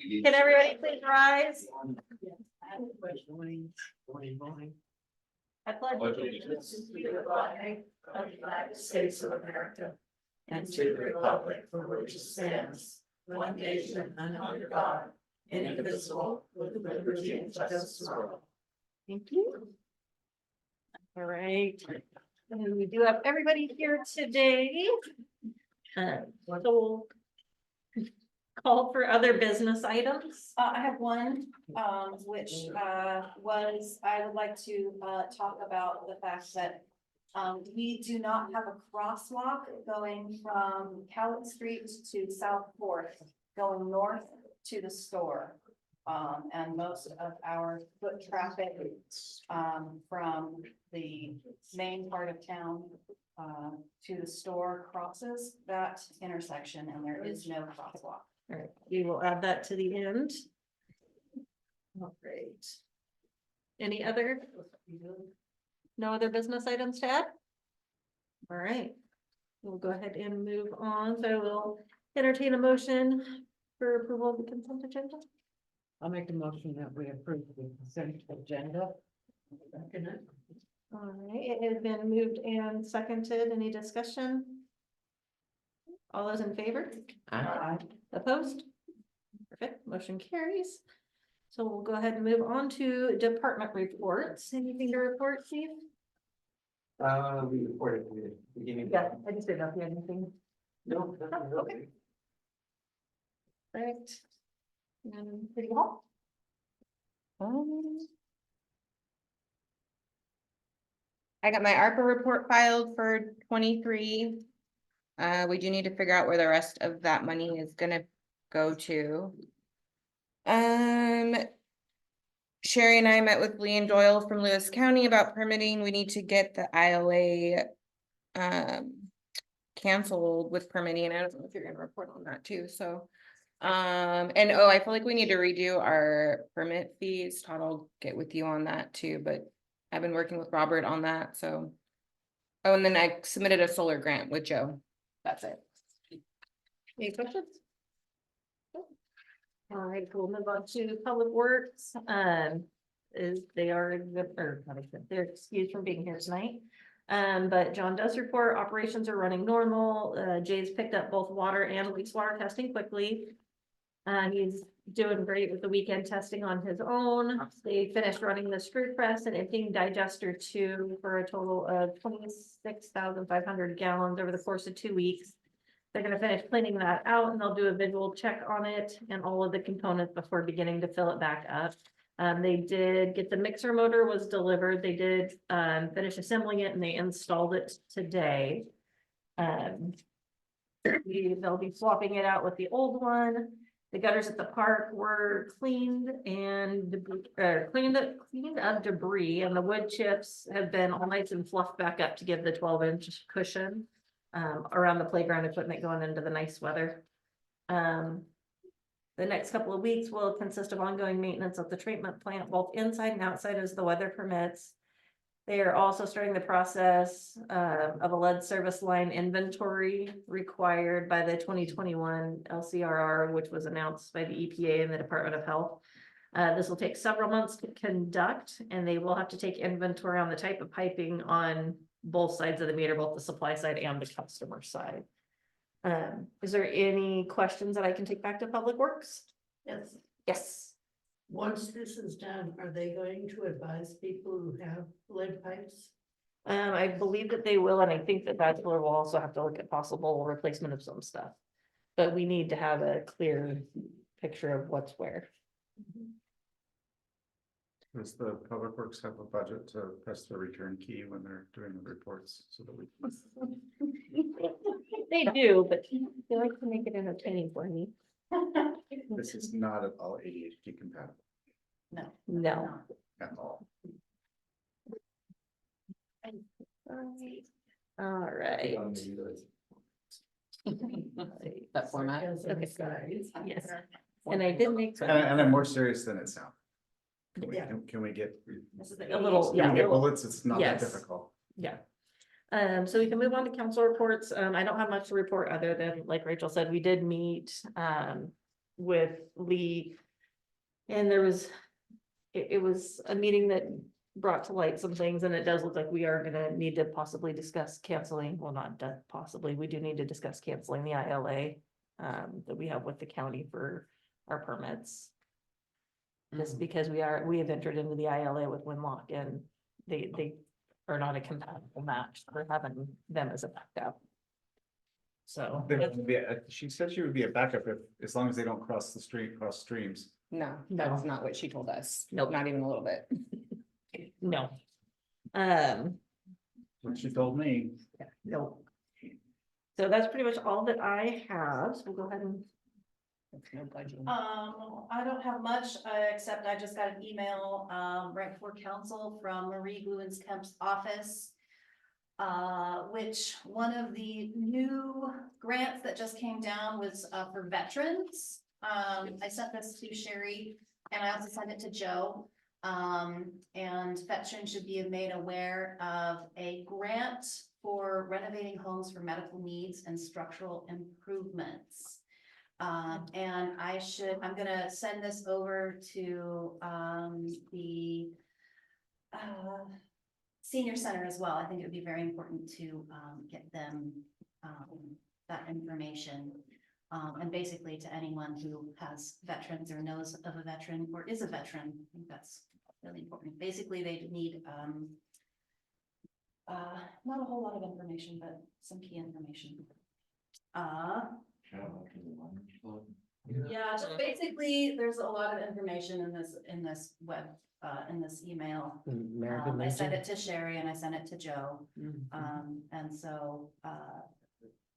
Can everybody please rise? I pledge allegiance to the flag of the United States of America and to the republic for which it stands, one nation under God, indivisible, with liberty and justice for all. Thank you. All right, and we do have everybody here today. So we'll call for other business items. I have one, which, was, I would like to, talk about the fact that, we do not have a crosswalk going from Cowett Street to South Fourth, going north to the store. And most of our foot traffic, from the main part of town, to the store crosses that intersection, and there is no crosswalk. All right, we will add that to the end. All right. Any other? No other business items to add? All right, we'll go ahead and move on. So we'll entertain a motion for approval of the consent agenda. I'll make the motion that we approve the consent agenda. All right, it has been moved and seconded. Any discussion? All those in favor? Aye. Opposed? Perfect, motion carries. So we'll go ahead and move on to department reports. Anything to report, Chief? We reported at the beginning. Yeah, I just didn't know if you had anything. No. Oh, okay. Right. And City Hall? I got my ARPA report filed for 23. We do need to figure out where the rest of that money is gonna go to. Sherry and I met with Lee and Doyle from Lewis County about permitting. We need to get the ILA canceled with permitting. I don't know if you're gonna report on that too, so. And oh, I feel like we need to redo our permit fees. Todd, I'll get with you on that too, but I've been working with Robert on that, so. Oh, and then I submitted a solar grant with Joe. That's it. Any questions? All right, we'll move on to Public Works. Is they are, they're excused from being here tonight. But John does report operations are running normal. Jay's picked up both water and wastewater testing quickly. He's doing great with the weekend testing on his own. They finished running the screw press and emptying digester 2 for a total of 26,500 gallons over the course of 2 weeks. They're gonna finish cleaning that out and they'll do a visual check on it and all of the components before beginning to fill it back up. They did get the mixer motor was delivered. They did finish assembling it and they installed it today. They'll be swapping it out with the old one. The gutters at the park were cleaned and cleaned of debris, and the wood chips have been all nice and fluffed back up to give the 12-inch cushion around the playground equipment going into the nice weather. The next couple of weeks will consist of ongoing maintenance of the treatment plant, both inside and outside as the weather permits. They are also starting the process of a lead service line inventory required by the 2021 LCRR, which was announced by the EPA and the Department of Health. This will take several months to conduct, and they will have to take inventory on the type of piping on both sides of the meter, both the supply side and the customer side. Is there any questions that I can take back to Public Works? Yes, Yes. once this is done, are they going to advise people who have lead pipes? I believe that they will, and I think that that's where we'll also have to look at possible replacement of some stuff. But we need to have a clear picture of what's where. Does the Public Works have a budget to press the return key when they're doing the reports so that we? They do, but they like to make it entertaining for me. This is not at all ADHD compatible No. at all. All right. That format. Okay. Yes, and I did make. And I'm more serious than it sounds. Yeah. Can we get? A little, Can yeah. we get bullets? It's not that Yes. difficult. Yeah. So we can move on to council reports. I don't have much to report other than, like Rachel said, we did meet with Lee. And there was, it was a meeting that brought to light some things, and it does look like we are gonna need to possibly discuss canceling, well, not possibly, we do need to discuss canceling the ILA. That we have with the county for our permits. Just because we have entered into the ILA with Winlock, and they are not a compatible match for having them as a backup. So. They would be she said she would be a backup if, as long as they don't cross the street, cross streams. No, No. that's not what she told us. Nope. Not even a little bit. No. What she told me. No. So that's pretty much all that I have, so we'll go ahead and. No budget. I don't have much, except I just got an email, right before council from Marie Gluenskamp's office. Which one of the new grants that just came down was, for veterans. I sent this to Sherry and I also sent it to Joe. And veterans should be made aware of a grant for renovating homes for medical needs and structural improvements. And I'm gonna send this over to, the, senior center as well. I think it would be very important to, get them, that information. And basically to anyone who has veterans or knows of a veteran or is a veteran, I think that's really important. Basically, they need, not a whole lot of information, but some key information. Yeah, just basically, there's a lot of information in this web, in this email. I sent it to Sherry and I sent it to Joe. And so,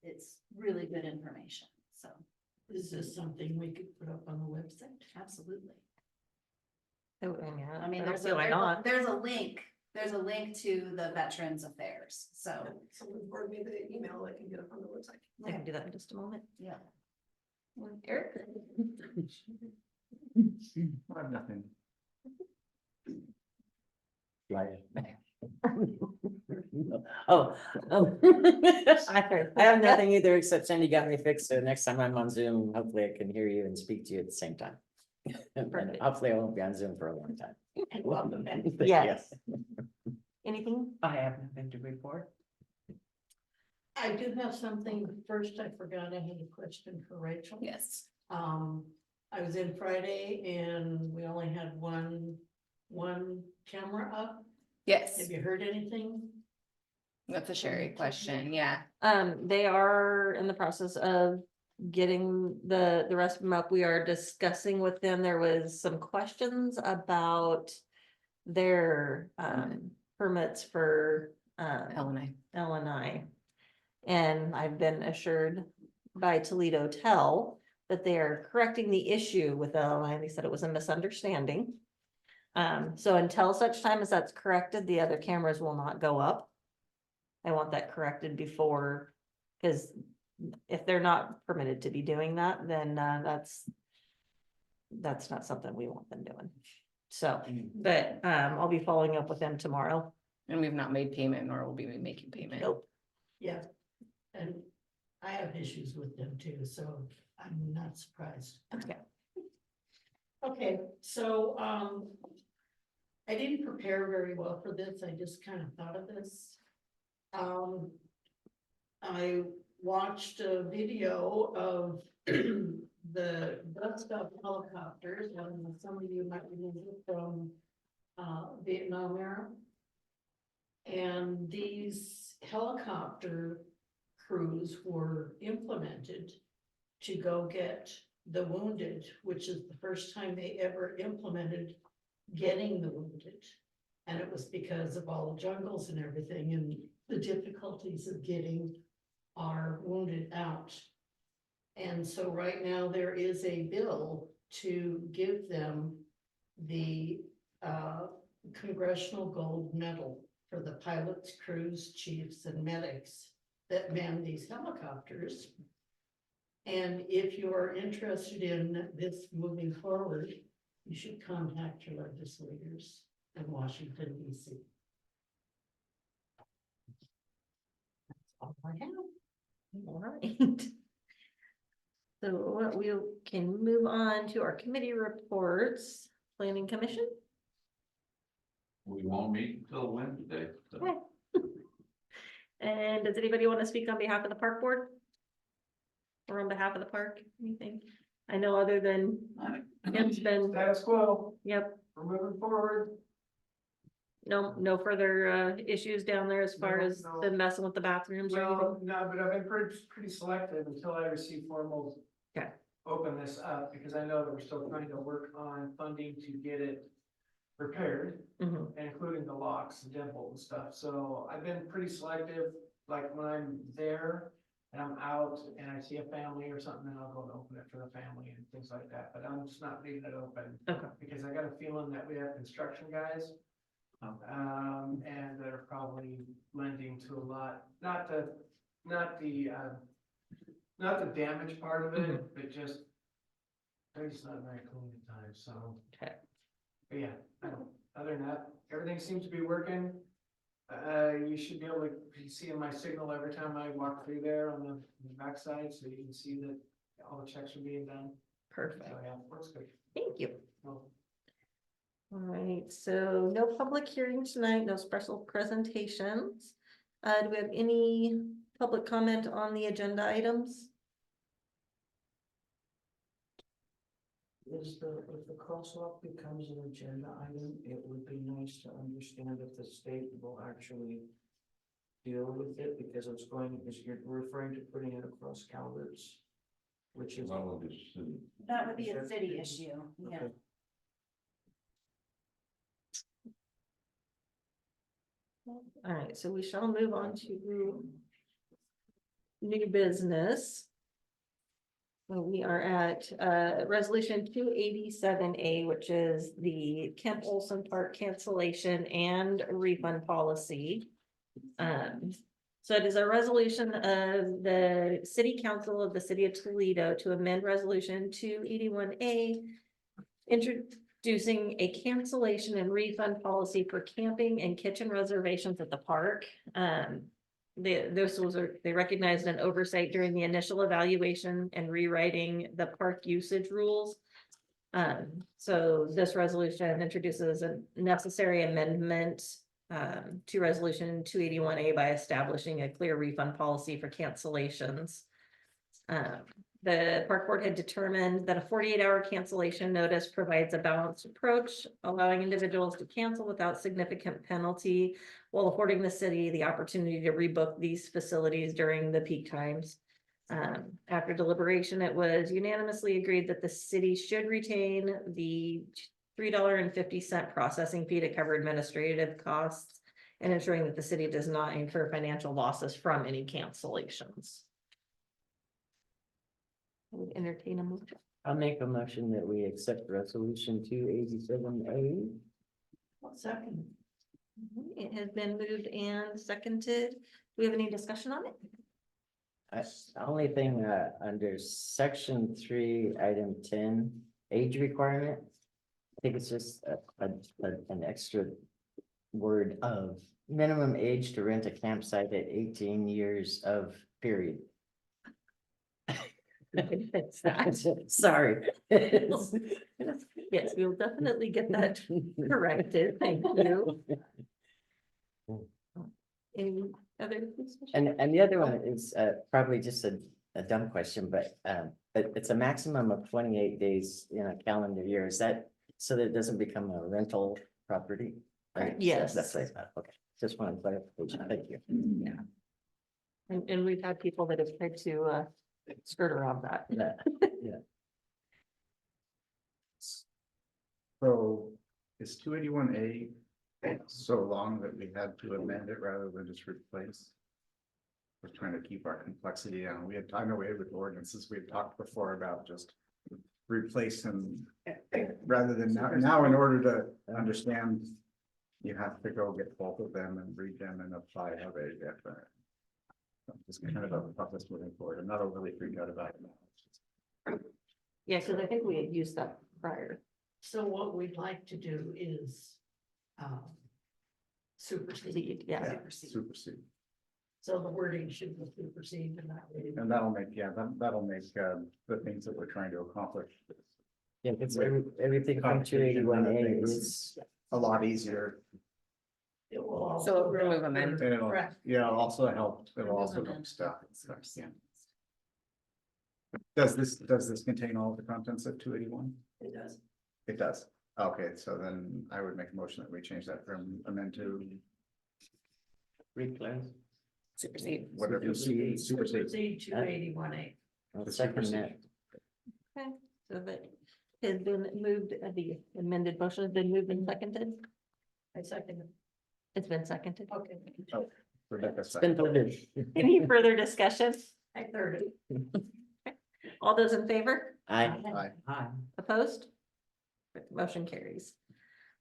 it's really good information, so, Is this something we could put up on the website? absolutely. I I mean, don't there's see why not. there's a link to the Veterans Affairs, so, Someone forward me the email, I can get it on the website. I can do that in just a moment. yeah. Eric? I have nothing. Oh. I have nothing either, except Sandy got me fixed, so next time I'm on Zoom, hopefully I can hear you and speak to you at the same time. And Perfect. hopefully I won't be on Zoom for a long time. Welcome back. Yes. Anything? I have nothing to report. I do have something. First, I forgot I had a question for Rachel. Yes. I was in Friday and we only had one camera up. Yes, Have you heard anything? that's a Sherry question, yeah. They are in the process of getting the rest of them up. We are discussing with them. There was some questions about their permits for Ellen, LNI. And I've been assured by Toledo Tel that they are correcting the issue with LNI. They said it was a misunderstanding. So until such time as that's corrected, the other cameras will not go up. I want that corrected before, because if they're not permitted to be doing that, then that's not something we want them doing. So, but I'll be following up with them tomorrow. and we've not made payment, nor will be making payment. Nope. Yeah. And I have issues with them too, so I'm not surprised. Okay. Okay, so, I didn't prepare very well for this. I just kind of thought of this. I watched a video of the dust up helicopters, and some of you might remember from Vietnam era. And these helicopter crews were implemented to go get the wounded, which is the first time they ever implemented getting the wounded. And it was because of all the jungles and everything and the difficulties of getting our wounded out. And so right now there is a bill to give them the Congressional Gold Medal for the pilots, crews, chiefs, and medics that man these helicopters. And if you are interested in this moving forward, you should contact your legislators in Washington, DC. That's all I have. All right. So we can move on to our committee reports, planning commission. We won't meet until Wednesday, so. Okay. And does anybody want to speak on behalf of the park board? Or on behalf of the park, anything? I know other than Kim's been, Status quo, yep, we're moving forward. no further issues down there as far No, as no. the messing with the bathrooms or anything? Well, no, but I've been pretty selective until I receive formal. Okay. Open this up, because I know that we're still trying to work on funding to get it repaired, Mhm. including the locks and deadbolt and stuff, so I've been pretty selective, like when I'm there. And I'm out and I see a family or something, then I'll go and open it for the family and things like that, but I'm just not leaving it open. Okay. Because I got a feeling that we have construction guys. And they're probably lending to a lot, not the damage part of it, but just. They're just not very clean at times, so. Okay. But yeah, other than that, everything seems to be working. You should be able to see my signal every time I walk through there on the backside, so you can see that all the checks are being done. Perfect, So yeah, works good. thank you. Well, All right, so no public hearing tonight, no special presentations. Do we have any public comment on the agenda items? If the crosswalk becomes an agenda item, it would be nice to understand if the state will actually deal with it, because you're referring to putting it across Calvert's, which is. Well, it's, That would be a city issue, yeah. Okay. All right, so we shall move on to new business. Well, we are at resolution 287A, which is the Kemp Olson Park cancellation and refund policy. So it is a resolution of the City Council of the City of Toledo to amend resolution 281A, introducing a cancellation and refund policy for camping and kitchen reservations at the park. They recognized an oversight during the initial evaluation and rewriting the park usage rules. So this resolution introduces a necessary amendment to resolution 281A by establishing a clear refund policy for cancellations. The park board had determined that a 48-hour cancellation notice provides a balanced approach, allowing individuals to cancel without significant penalty while affording the city the opportunity to rebook these facilities during the peak times. After deliberation, it was unanimously agreed that the city should retain the $3.50 processing fee to cover administrative costs and ensuring that the city does not incur financial losses from any cancellations. I would entertain a motion. I'll make a motion that we accept resolution 287A. Second. It has been moved and seconded. Do we have any discussion on it? The only thing, under section 3, item 10, age requirement. I think it's just an extra word of minimum age to rent a campsite at 18 years of period. Fix that. Sorry. Yes, we'll definitely get that corrected. Thank you. Any other discussion? And the other one is probably just a dumb question, but it's a maximum of 28 days in a calendar year. Is that so that it doesn't become a rental property? Right? Yes. That's what I thought. Okay, just wanted clarification. Thank you. Yeah. And we've had people that have tried to skirt around that. Yeah. So is 281A so long that we had to amend it rather than just replace? We're trying to keep our complexity down. I know we had with ordinances, we had talked before about just replace them rather than now in order to understand, you have to go get both of them and read them and apply how they differ. Just kind of a process moving forward. I'm not overly freaked out about it now. Yeah, because I think we had used that prior. So what we'd like to do is supersede. Yeah. Supersede. So the wording should be superseded in that way. And that'll make, yeah, that'll make, the things that we're trying to accomplish Yeah, it's everything from two Competition and other 81A things. is, a lot easier. It will also. So remove amend. And it'll, Correct. yeah, it'll also help, it'll also help staff. Yeah. Does this contain all of the contents of 281? It does. It does. Okay, so then I would make a motion that we change that from amend to replay. Supersede. whatever. Supersede. Supersede 281A. I'll The second supersede. that. Okay, so that has been moved, the amended motion has been moved and seconded. I second it. It's been seconded. Okay. Rebecca It's been second. voted. Any further discussion? I third it. All those in favor? Aye. Aye. Opposed? Motion carries.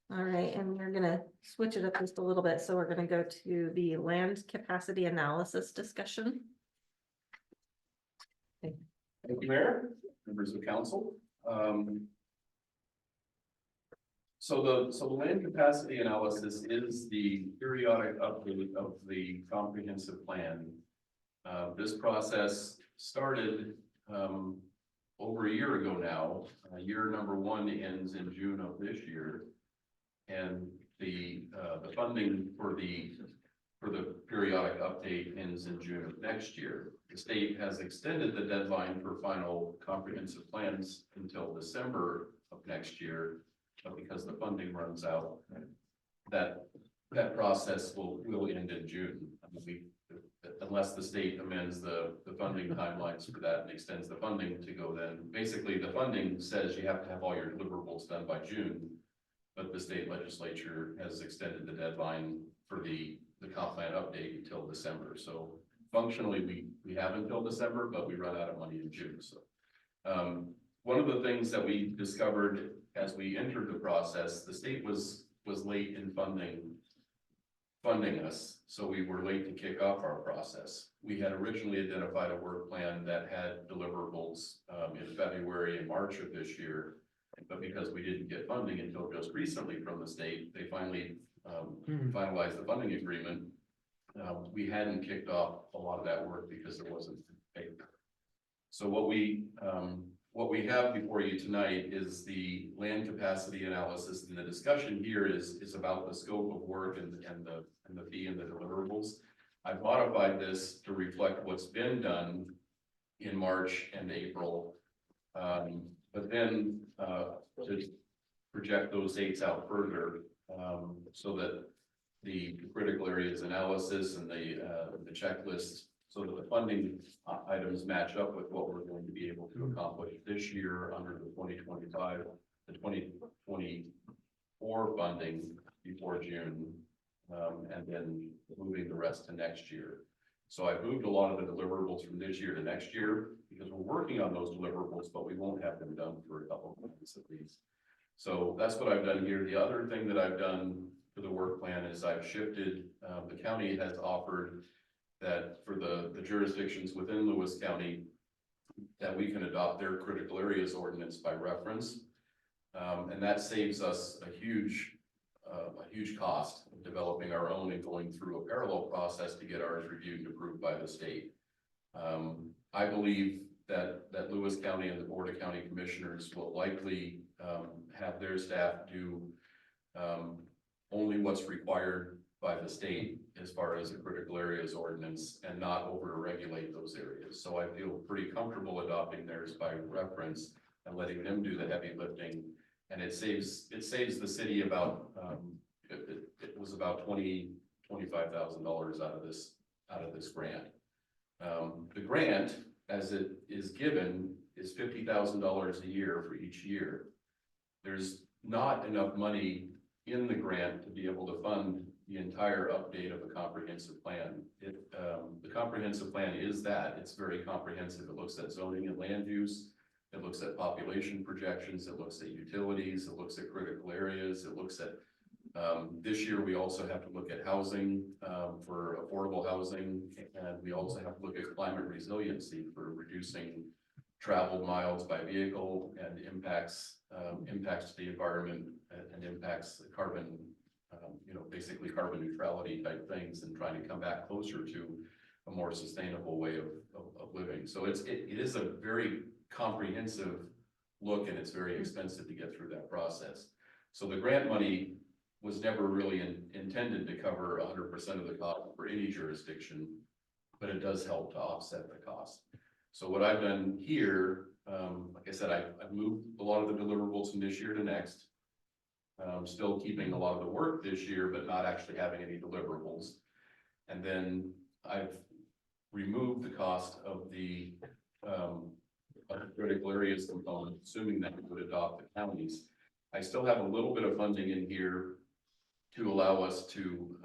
All right, and we're gonna switch it up just a little bit, so we're gonna go to the land capacity analysis discussion. Thank you, Mayor, members of council. So the land capacity analysis is the periodic update of the comprehensive plan. This process started, over a year ago now. Year number 1 ends in June of this year. And the funding for the periodic update ends in June of next year. The state has extended the deadline for final comprehensive plans until December of next year. But because the funding runs out, that process will end in June. I mean, unless the state amends the funding timelines for that and extends the funding to go then. Basically, the funding says you have to have all your deliverables done by June. But the state legislature has extended the deadline for the comp plan update until December. So functionally, we have until December, but we run out of money in June. So one of the things that we discovered as we entered the process, the state was late in funding us. So we were late to kick off our process. We had originally identified a work plan that had deliverables in February and March of this year. But because we didn't get funding until just recently from the state, they finally finalized the funding agreement. We hadn't kicked off a lot of that work because it wasn't paid. So what we have before you tonight is the land capacity analysis, and the discussion here is about the scope of work and the fee and the deliverables. I've modified this to reflect what's been done in March and April. But then to project those dates out further, so that the critical areas analysis and the checklist, so that the funding items match up with what we're going to be able to accomplish this year under the 2025, the 2024 funding before June, and then moving the rest to next year. So I've moved a lot of the deliverables from this year to next year because we're working on those deliverables, but we won't have them done for a couple of months at least. So that's what I've done here. The other thing that I've done for the work plan is I've shifted, the county has offered that for the jurisdictions within Lewis County, that we can adopt their critical areas ordinance by reference. And that saves us a huge cost of developing our own and going through a parallel process to get ours reviewed and approved by the state. I believe that Lewis County and the Board of County Commissioners will likely have their staff do only what's required by the state as far as the critical areas ordinance and not over regulate those areas. So I feel pretty comfortable adopting theirs by reference and letting them do the heavy lifting. And it saves the city about it was about $25,000 out of this grant. The grant, as it is given, is $50,000 a year for each year. There's not enough money in the grant to be able to fund the entire update of a comprehensive plan. The comprehensive plan is that it's very comprehensive. It looks at zoning and land use. It looks at population projections. It looks at utilities. It looks at critical areas. It looks at this year, we also have to look at housing for affordable housing, and we also have to look at climate resiliency for reducing traveled miles by vehicle and impacts to the environment and impacts carbon, basically carbon neutrality type things, and trying to come back closer to a more sustainable way of living. So it is a very comprehensive look, and it's very expensive to get through that process. So the grant money was never really intended to cover 100% of the cost for any jurisdiction, but it does help to offset the cost. So what I've done here, like I said, I've moved a lot of the deliverables from this year to next. Still keeping a lot of the work this year, but not actually having any deliverables. And then I've removed the cost of the critical areas component, assuming that we would adopt the counties. I still have a little bit of funding in here to allow us to,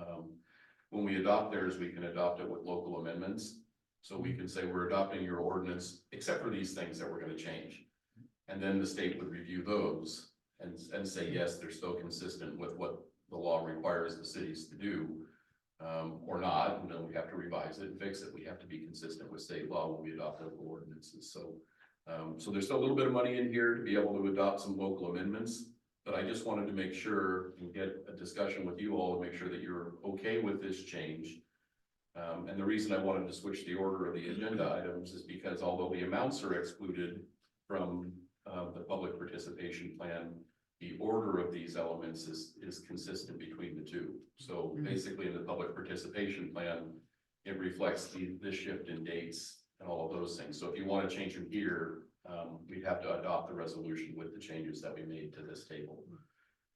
when we adopt theirs, we can adopt it with local amendments. So we can say we're adopting your ordinance, except for these things that we're gonna change. And then the state would review those and say, yes, they're still consistent with what the law requires the cities to do. Or not, and then we have to revise it and fix it. We have to be consistent with state law when we adopt local ordinances. So, so there's still a little bit of money in here to be able to adopt some local amendments. But I just wanted to make sure and get a discussion with you all to make sure that you're okay with this change. And the reason I wanted to switch the order of the agenda items is because although the amounts are excluded from the public participation plan, the order of these elements is consistent between the two. So basically in the public participation plan, it reflects the shift in dates and all of those things. So if you want to change them here, we'd have to adopt the resolution with the changes that we made to this table.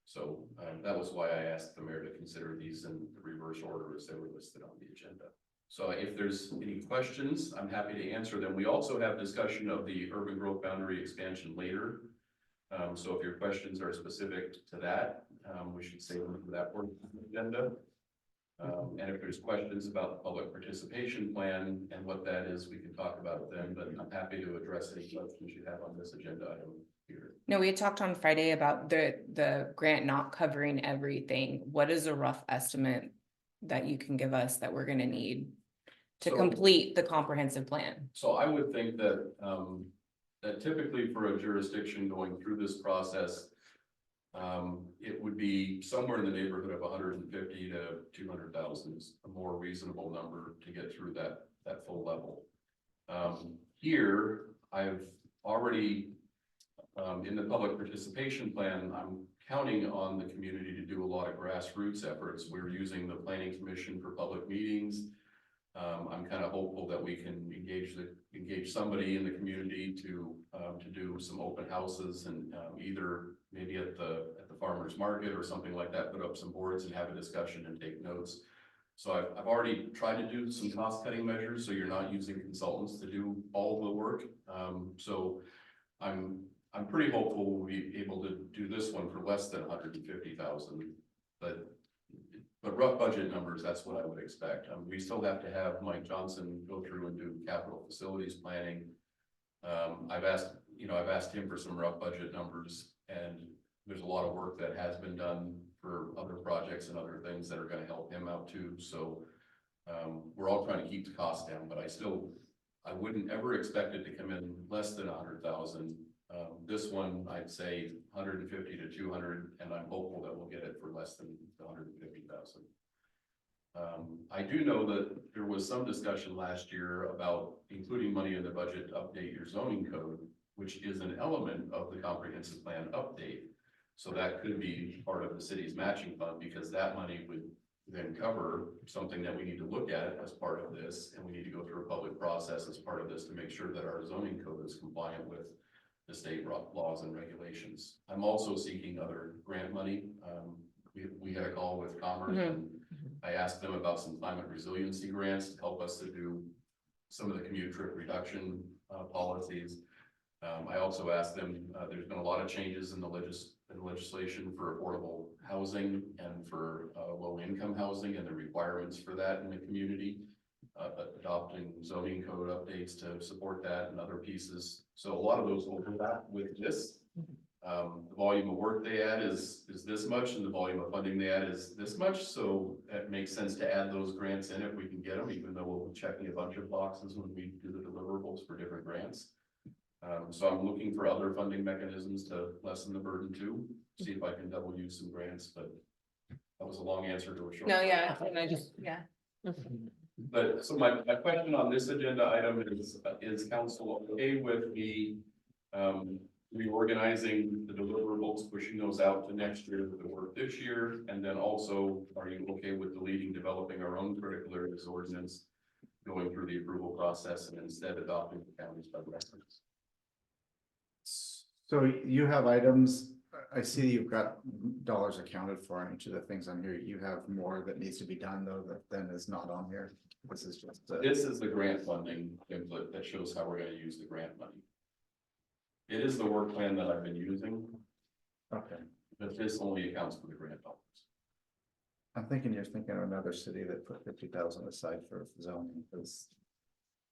So that was why I asked the mayor to consider these in the reverse order as they were listed on the agenda. So if there's any questions, I'm happy to answer them. We also have discussion of the urban growth boundary expansion later. So if your questions are specific to that, we should save them for that portion of the agenda. And if there's questions about the public participation plan and what that is, we can talk about it then, but I'm happy to address any questions you have on this agenda item here. No, we had talked on Friday about the grant not covering everything. What is a rough estimate that you can give us that we're gonna need to So- complete the comprehensive plan? So I would think that, that typically for a jurisdiction going through this process, it would be somewhere in the neighborhood of 150 to 200,000 is a more reasonable number to get through that full level. Here, I've already, in the public participation plan, I'm counting on the community to do a lot of grassroots efforts. We're using the planning commission for public meetings. I'm kind of hopeful that we can engage somebody in the community to do some open houses and either maybe at the farmer's market or something like that, put up some boards and have a discussion and take notes. So I've already tried to do some cost cutting measures, so you're not using consultants to do all the work. So I'm pretty hopeful we'll be able to do this one for less than 150,000, but rough budget numbers, that's what I would expect. We still have to have Mike Johnson go through and do capital facilities planning. I've asked him for some rough budget numbers, and there's a lot of work that has been done for other projects and other things that are going to help him out too. So we're all trying to keep the costs down, but I wouldn't ever expect it to come in less than 100,000. This one, I'd say 150 to 200, and I'm hopeful that we'll get it for less than 150,000. I do know that there was some discussion last year about including money in the budget to update your zoning code, which is an element of the comprehensive plan update. So that could be part of the city's matching fund, because that money would then cover something that we need to look at as part of this, and we need to go through a public process as part of this to make sure that our zoning code is compliant with the state laws and regulations. I'm also seeking other grant money. We had a call with Commerce, and I asked them about some climate resiliency grants to help us to do some of the commute trip reduction policies. I also asked them, there's been a lot of changes in the legislation for affordable housing and for low income housing and the requirements for that in the community. Adopting zoning code updates to support that and other pieces. So a lot of those overlap with this. The volume of work they add is this much, and the volume of funding they add is this much. So it makes sense to add those grants in if we can get them, even though we'll be checking a bunch of boxes when we do the deliverables for different grants. So I'm looking for other funding mechanisms to lessen the burden too. See if I can double use some grants, but that was a long answer to a short. No, yeah, and I just, yeah. But so my question on this agenda item is council okay with me reorganizing the deliverables, pushing those out to next year for the work this year? And then also, are you okay with deleting, developing our own critical areas ordinance, going through the approval process and instead adopting the county's by reference? So you have items, I see you've got dollars accounted for on each of the things on here. You have more that needs to be done though, that then is not on here. This is just. This is the grant funding template that shows how we're gonna use the grant money. It is the work plan that I've been using, Okay, but this only accounts for the grant dollars. I'm thinking you're thinking of another city that put 50,000 aside for zoning, because.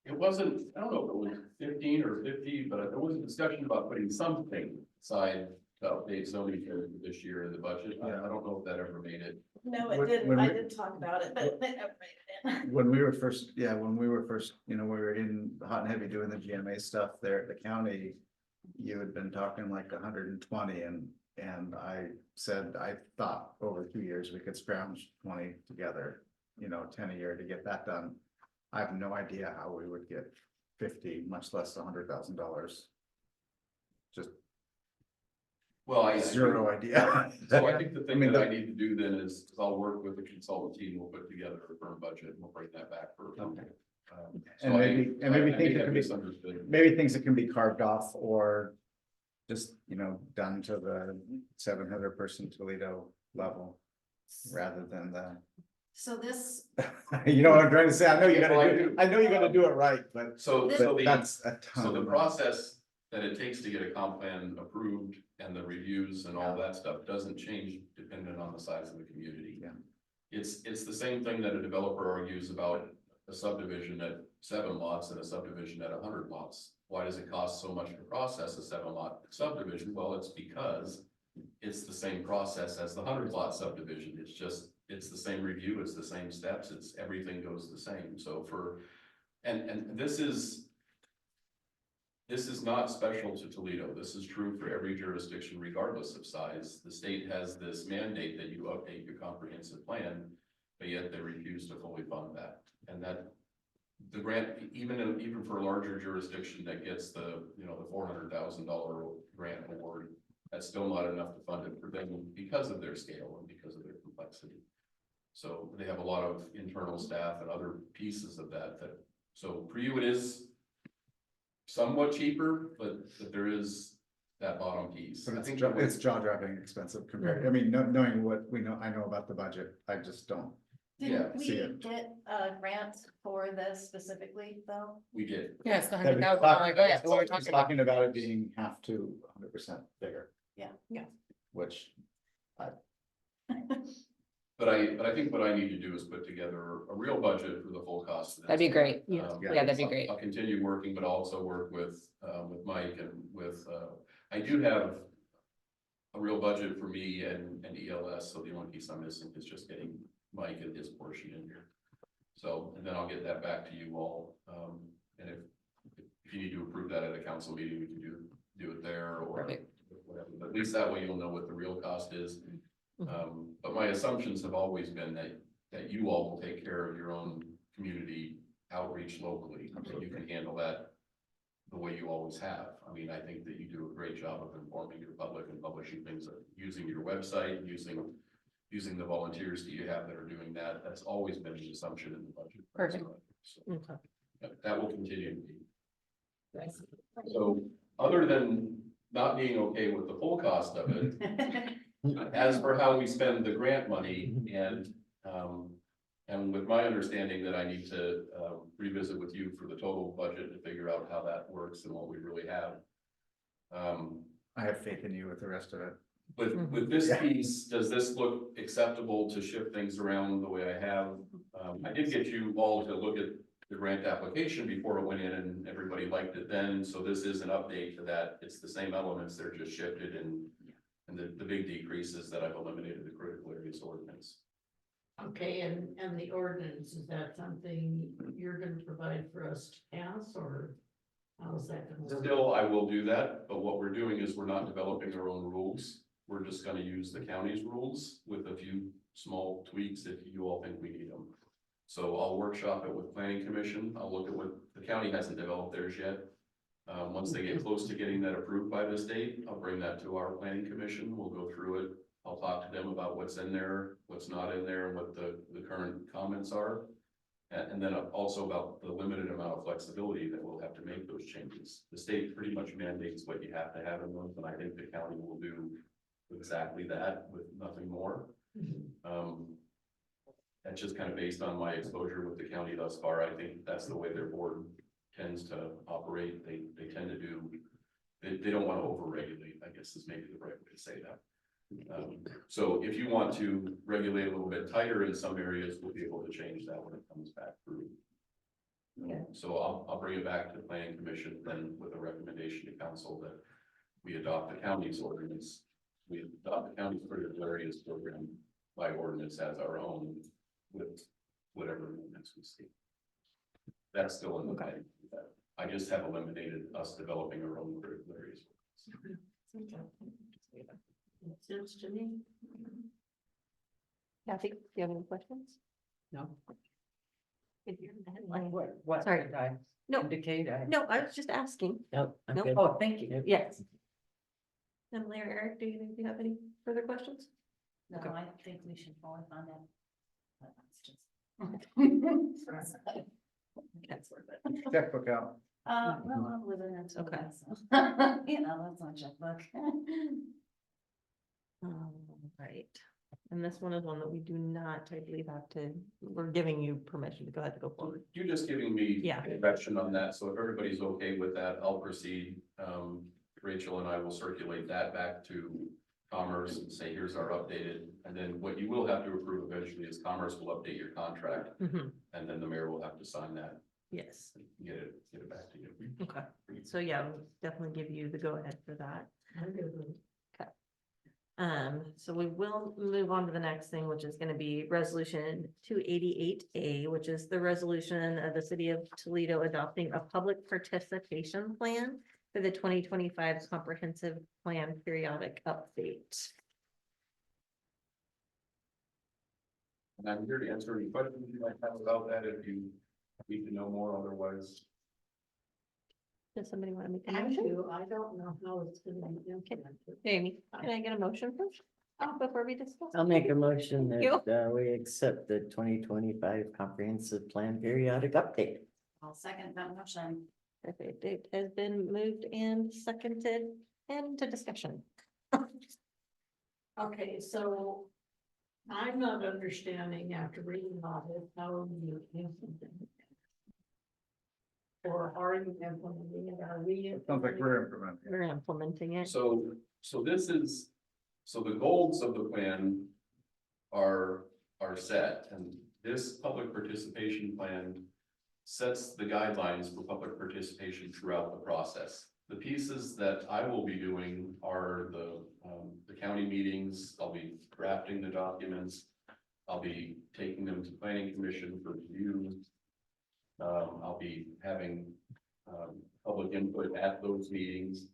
It wasn't, I don't know if it was 15 or 50, but there was a discussion about putting something aside to update zoning for this year in the budget. I don't know if that ever made it. No, When- it didn't. when I we- did talk about it, but they never made it in. When we were first, you know, we were in hot and heavy doing the GMA stuff there at the county. You had been talking like 120 and I said, I thought over 2 years we could scrounge 20 together, you know, 10 a year to get that done. I have no idea how we would get 50, much less $100,000. Just Well, I. zero idea. So I think the thing I mean, that I need to do then is I'll work with the consultant team, we'll put together a firm budget and we'll bring that back for. approval. Okay. So And maybe I think may it have could be- misunderstood. Maybe things that can be carved off or just, you know, done to the 700 person Toledo level rather than the, So this, you know what I'm trying to say? I know you Yeah, well, I gotta do, do. I know you gotta do it right, but, So but that's a ton. so the of money. process that it takes to get a comp plan approved and the reviews and all that stuff doesn't change dependent on the size of the community. Yeah. It's the same thing that a developer argues about a subdivision at 7 lots and a subdivision at 100 lots. Why does it cost so much to process a 7-lot subdivision? Well, it's because it's the same process as the 100-lot subdivision. It's just, it's the same review, it's the same steps, it's, everything goes the same. So for, and this is not special to Toledo. This is true for every jurisdiction regardless of size. The state has this mandate that you update your comprehensive plan, but yet they refuse to fully fund that. And that the grant, even for a larger jurisdiction that gets the, you know, the $400,000 grant award, that's still not enough to fund it for them because of their scale and because of their complexity. So they have a lot of internal staff and other pieces of that, so for you, it is somewhat cheaper, but there is that bottom piece. But I it's think it's jaw dropping expensive compared, I mean, knowing what I know about the budget, I just don't. didn't see we it. get a grant for this specifically, though? we did. Yeah, it's the That we $100,000 talked- grant, what we're I was talking about. talking about it being half to 100% bigger, Yeah. which. But I think what I need to do is put together a real budget for the full cost of this. That'd be great. Yeah. Yeah, that'd be great. I'll continue working, but I'll also work with Mike and with, I do have a real budget for me and ELS, so the only piece I'm missing is just getting Mike and his portion in here. So, and then I'll get that back to you all, and if you need to approve that at a council meeting, we can do it there or Perfect. whatever, but at least that way you'll know what the real cost is. But my assumptions have always been that you all will take care of your own community outreach locally, so you can handle that the way you always have. I mean, I think that you do a great job of informing your public and publishing things, using your website, using the volunteers that you have that are doing that. That's always been the assumption in the budget. Perfect. So, Okay. that will continue to be. So, other than not being okay with the full cost of it, as for how we spend the grant money and with my understanding that I need to revisit with you for the total budget to figure out how that works and what we really have. I have faith in you with the rest of it. With this piece, does this look acceptable to shift things around the way I have? I did get you all to look at the grant application before it went in and everybody liked it then, so this is an update to that. It's the same elements, they're just shifted and the big decrease is that I've eliminated the critical areas ordinance. Okay, and the ordinance, is that something you're gonna provide for us to pass, or how's that gonna work? Still, I will do that, but what we're doing is we're not developing our own rules. We're just gonna use the county's rules with a few small tweaks if you all think we need them. So I'll workshop it with planning commission. I'll look at what, the county hasn't developed theirs yet. Once they get close to getting that approved by the state, I'll bring that to our planning commission. We'll go through it. I'll talk to them about what's in there, what's not in there, and what the current comments are. And then also about the limited amount of flexibility that we'll have to make those changes. The state pretty much mandates what you have to have in those, and I think the county will do exactly that with nothing more. That's just kind of based on my exposure with the county thus far. I think that's the way their board tends to operate. They tend to do, they don't want to overregulate, I guess is maybe the right way to say that. So if you want to regulate a little bit tighter in some areas, we'll be able to change that when it comes back through. So I'll bring it back to the planning commission then with a recommendation to council that we adopt the county's ordinance. We adopt the county's critical areas program by ordinance as our own with whatever amendments we see. That's still in the plan. I just have eliminated us developing our own critical areas. Makes sense to me. Kathy, do you have any questions? No. If you're in the headline. What Sorry. did I No, indicate? no, I was just asking. No, I'm Nope. good. Oh, thank you. Yep. Yes. Emily or Eric, do you have any further questions? No, Okay. I think we should probably find out. But that's just. That's worth it. Checkbook out. Well, I'm living in. Okay. You know, that's my checkbook. Right, and this one is one that we do not, I believe, have to, we're giving you permission to go ahead and go forward. You're just giving me Yeah. direction on that, so if everybody's okay with that, I'll proceed. Rachel and I will circulate that back to Commerce and say, here's our updated, and then what you will have to approve eventually is Commerce will update your contract, and then the mayor will have to sign that, Yes, and get it back to you. okay, so yeah, we'll definitely give you the go ahead for that. So we will move on to the next thing, which is gonna be resolution 288A, which is the resolution of the city of Toledo adopting a public participation plan for the 2025 comprehensive plan periodic update. And I'm here to answer any questions you might have about that if you need to know more, otherwise. Does somebody want to make a I motion? do, I don't know how it's gonna be implemented. Jamie, can I get a motion first? Before we discuss? I'll make a motion You. that we accept the 2025 comprehensive plan periodic update. I'll second that motion. Perfect. It has been moved and seconded and to discussion. Okay, so I'm not understanding after reading all this, how you implement it. Or are you implementing it? Are we? Sounds like we're implementing. We're implementing it. So this is, so the goals of the plan are set, and this public participation plan sets the guidelines for public participation throughout the process. The pieces that I will be doing are the county meetings. I'll be drafting the documents. I'll be taking them to planning commission for review. I'll be having public input at those meetings.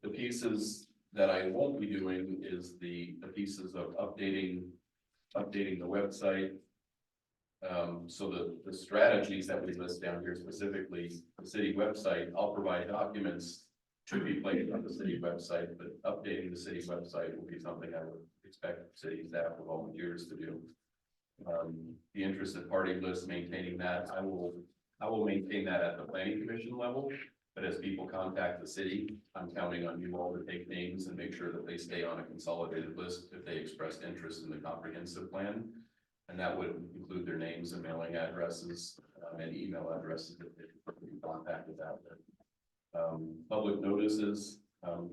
The pieces that I won't be doing is the pieces of updating the website. So the strategies that we list down here, specifically the city website, I'll provide documents to be placed on the city website, but updating the city website will be something I would expect city staff or volunteers to do. The interested party list, maintaining that, I will maintain that at the planning commission level. But as people contact the city, I'm counting on you all to take names and make sure that they stay on a consolidated list if they expressed interest in the comprehensive plan. And that would include their names and mailing addresses and email addresses that they can be contacted out with. Public notices,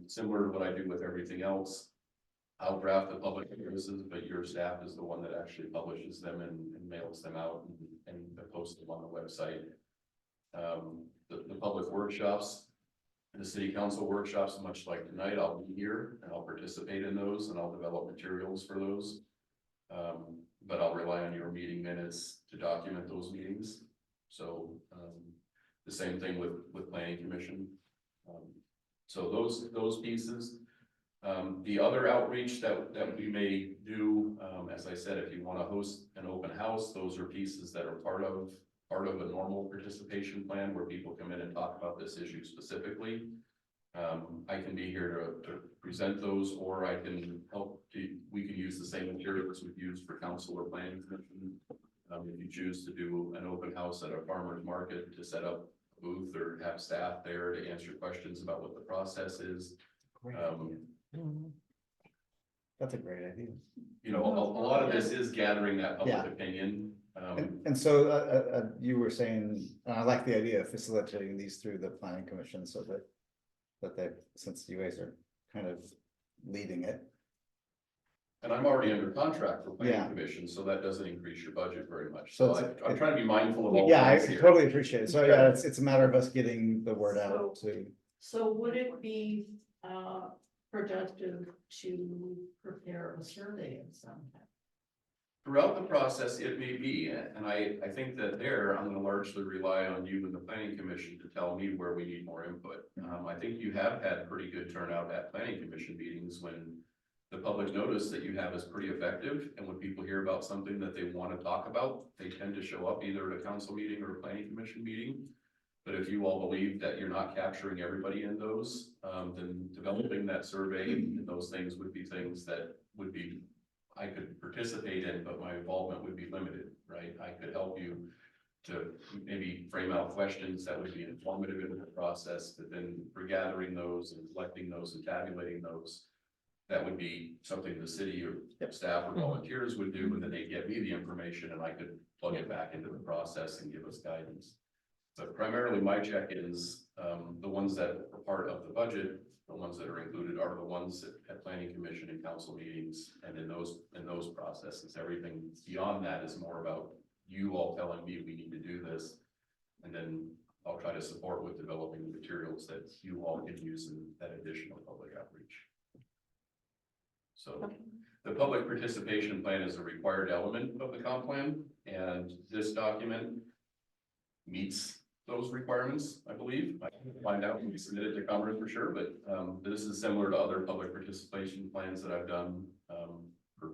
similar to what I do with everything else. I'll draft the public notices, but your staff is the one that actually publishes them and mails them out and posts them on the website. The public workshops, the city council workshops, much like tonight, I'll be here and I'll participate in those and I'll develop materials for those. But I'll rely on your meeting minutes to document those meetings. So, the same thing with planning commission. So those pieces, The other outreach that we may do, as I said, if you want to host an open house, those are pieces that are part of a normal participation plan where people come in and talk about this issue specifically. I can be here to present those, or I can help, we can use the same materials we've used for council or planning commission. If you choose to do an open house at a farmer's market, to set up a booth or have staff there to answer questions about what the process is. That's a great idea. You know, a lot of this is gathering that public Yeah. opinion. And so, you were saying, and I like the idea of facilitating these through the planning commission so that they, since you guys are kind of leading it. And I'm already under contract for Yeah. planning commission, so that doesn't increase your budget very much. So So it's- I'm trying to be mindful of all Yeah, I things here. totally appreciate it. So yeah, it's a matter of us getting the word out to. So would it be productive to prepare a survey of some kind? Throughout the process, it may be, and I think that there, I'm gonna largely rely on you and the planning commission to tell me where we need more input. I think you have had pretty good turnout at planning commission meetings when the public notice that you have is pretty effective, and when people hear about something that they wanna talk about, they tend to show up either at a council meeting or a planning commission meeting. But if you all believe that you're not capturing everybody in those, then developing that survey and those things would be things that would be, I could participate in, but my involvement would be limited, right? I could help you to maybe frame out questions that would be informative in the process, but then for gathering those and collecting those and tabulating those, that would be something the city or staff or volunteers would do, and then they'd get me the information and I could plug it back into the process and give us guidance. But primarily my check-ins, the ones that are part of the budget, the ones that are included are the ones at planning commission and council meetings. And in those processes, everything beyond that is more about you all telling me we need to do this. And then I'll try to support with developing the materials that you all can use in that additional public outreach. So the public participation plan is a required element of the comp plan, and this document meets those requirements, I believe. I can find out when we submit it to Congress for sure, but this is similar to other public participation plans that I've done for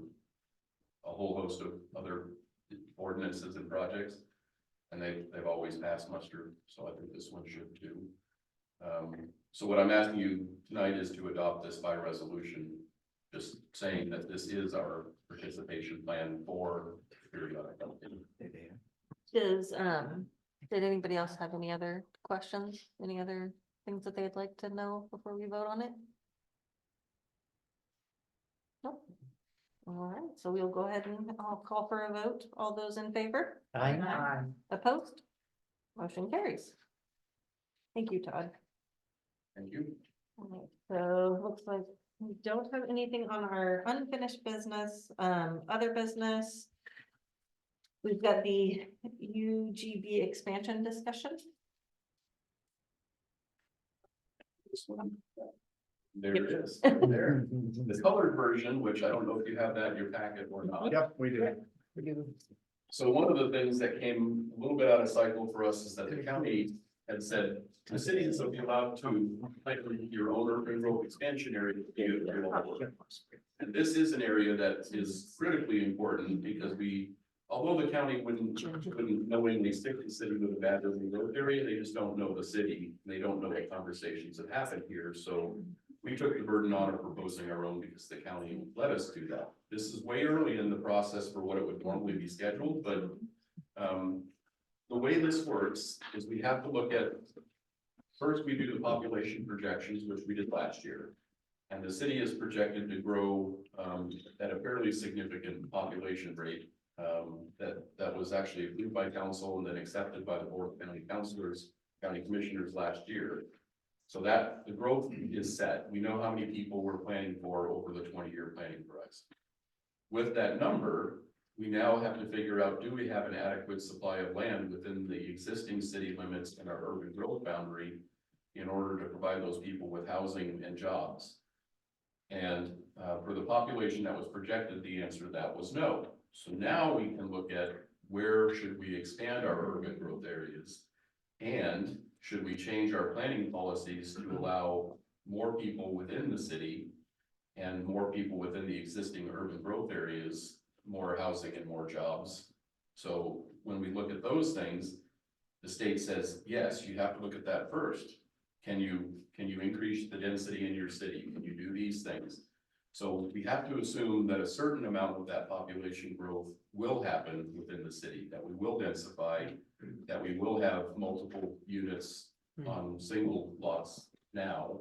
a whole host of other ordinances and projects. And they've always passed muster, so I think this one should too. So what I'm asking you tonight is to adopt this by resolution, just saying that this is our participation plan for periodic update. Did anybody else have any other questions? Any other things that they'd like to know before we vote on it? Nope. All right, so we'll go ahead and I'll call for a vote. All those in favor? Opposed? Motion carries. Thank you, Todd. Thank you. All right, so looks like we don't have anything on our unfinished business, other business. We've got the UGB expansion discussion. This one. There it is. There. The colored version, which I don't know if you have that in your packet or not. Yep, we do. So one of the things that came a little bit out of cycle for us is that the county had said, the cities will be allowed to plan your own urban growth expansion area. to be available. And this is an area that is critically important because although the county wouldn't knowingly stick the city with a bad urban growth area, they just don't know the city. They don't know what conversations have happened here. So we took the burden on of proposing our own because the county let us do that. This is way early in the process for what it would normally be scheduled, but the way this works is we have to look at, first we do the population projections, which we did last year. And the city is projected to grow at a fairly significant population rate. That was actually approved by council and then accepted by the board of county councilors, county commissioners last year. So that the growth is set. We know how many people we're planning for over the 20-year planning horizon. With that number, we now have to figure out, do we have an adequate supply of land within the existing city limits and our urban growth boundary in order to provide those people with housing and jobs? And for the population that was projected, the answer to that was no. So now we can look at where should we expand our urban growth areas? And should we change our planning policies to allow more people within the city and more people within the existing urban growth areas, more housing and more jobs. So when we look at those things, the state says, yes, you have to look at that first. Can you increase the density in your city? Can you do these things? So we have to assume that a certain amount of that population growth will happen within the city, that we will densify, that we will have multiple units on single lots now.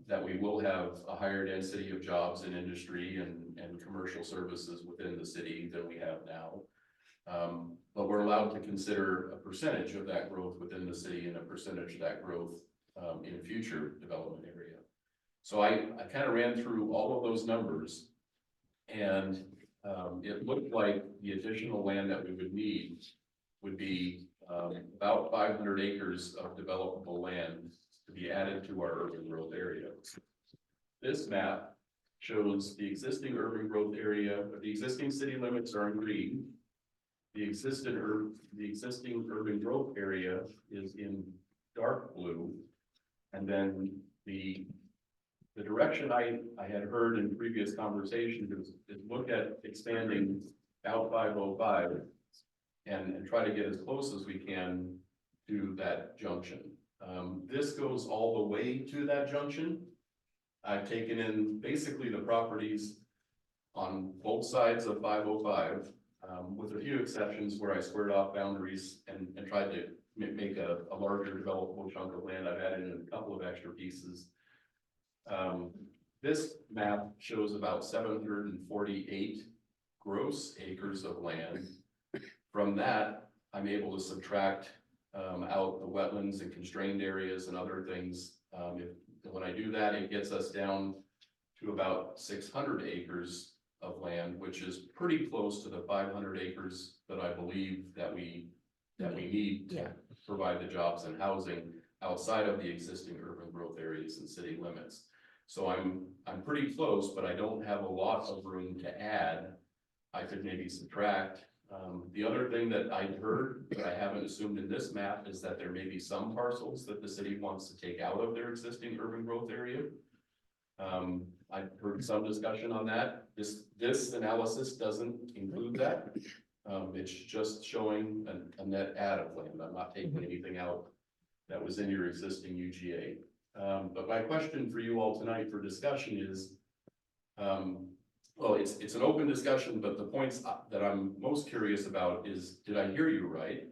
That we will have a higher density of jobs in industry and commercial services within the city than we have now. But we're allowed to consider a percentage of that growth within the city and a percentage of that growth in future development area. So I kind of ran through all of those numbers, and it looked like the additional land that we would need would be about 500 acres of developable land to be added to our urban growth area. This map shows the existing urban growth area, the existing city limits are in green. The existing urban growth area is in dark blue. And then the direction I had heard in previous conversations is look at expanding out 505 and try to get as close as we can to that junction. This goes all the way to that junction. I've taken in basically the properties on both sides of 505, with a few exceptions where I squared off boundaries and tried to make a larger developable chunk of land. I've added in a couple of extra pieces. This map shows about 748 gross acres of land. From that, I'm able to subtract out the wetlands and constrained areas and other things. When I do that, it gets us down to about 600 acres of land, which is pretty close to the 500 acres that I believe that we need to provide the jobs and housing outside of the existing urban growth areas and city limits. So I'm pretty close, but I don't have a lot of room to add. I could maybe subtract. The other thing that I heard, but I haven't assumed in this map, is that there may be some parcels that the city wants to take out of their existing urban growth area. I've heard some discussion on that. This analysis doesn't include that. It's just showing a net add of land. I'm not taking anything out that was in your existing UGA. But my question for you all tonight for discussion is, well, it's an open discussion, but the points that I'm most curious about is, did I hear you right?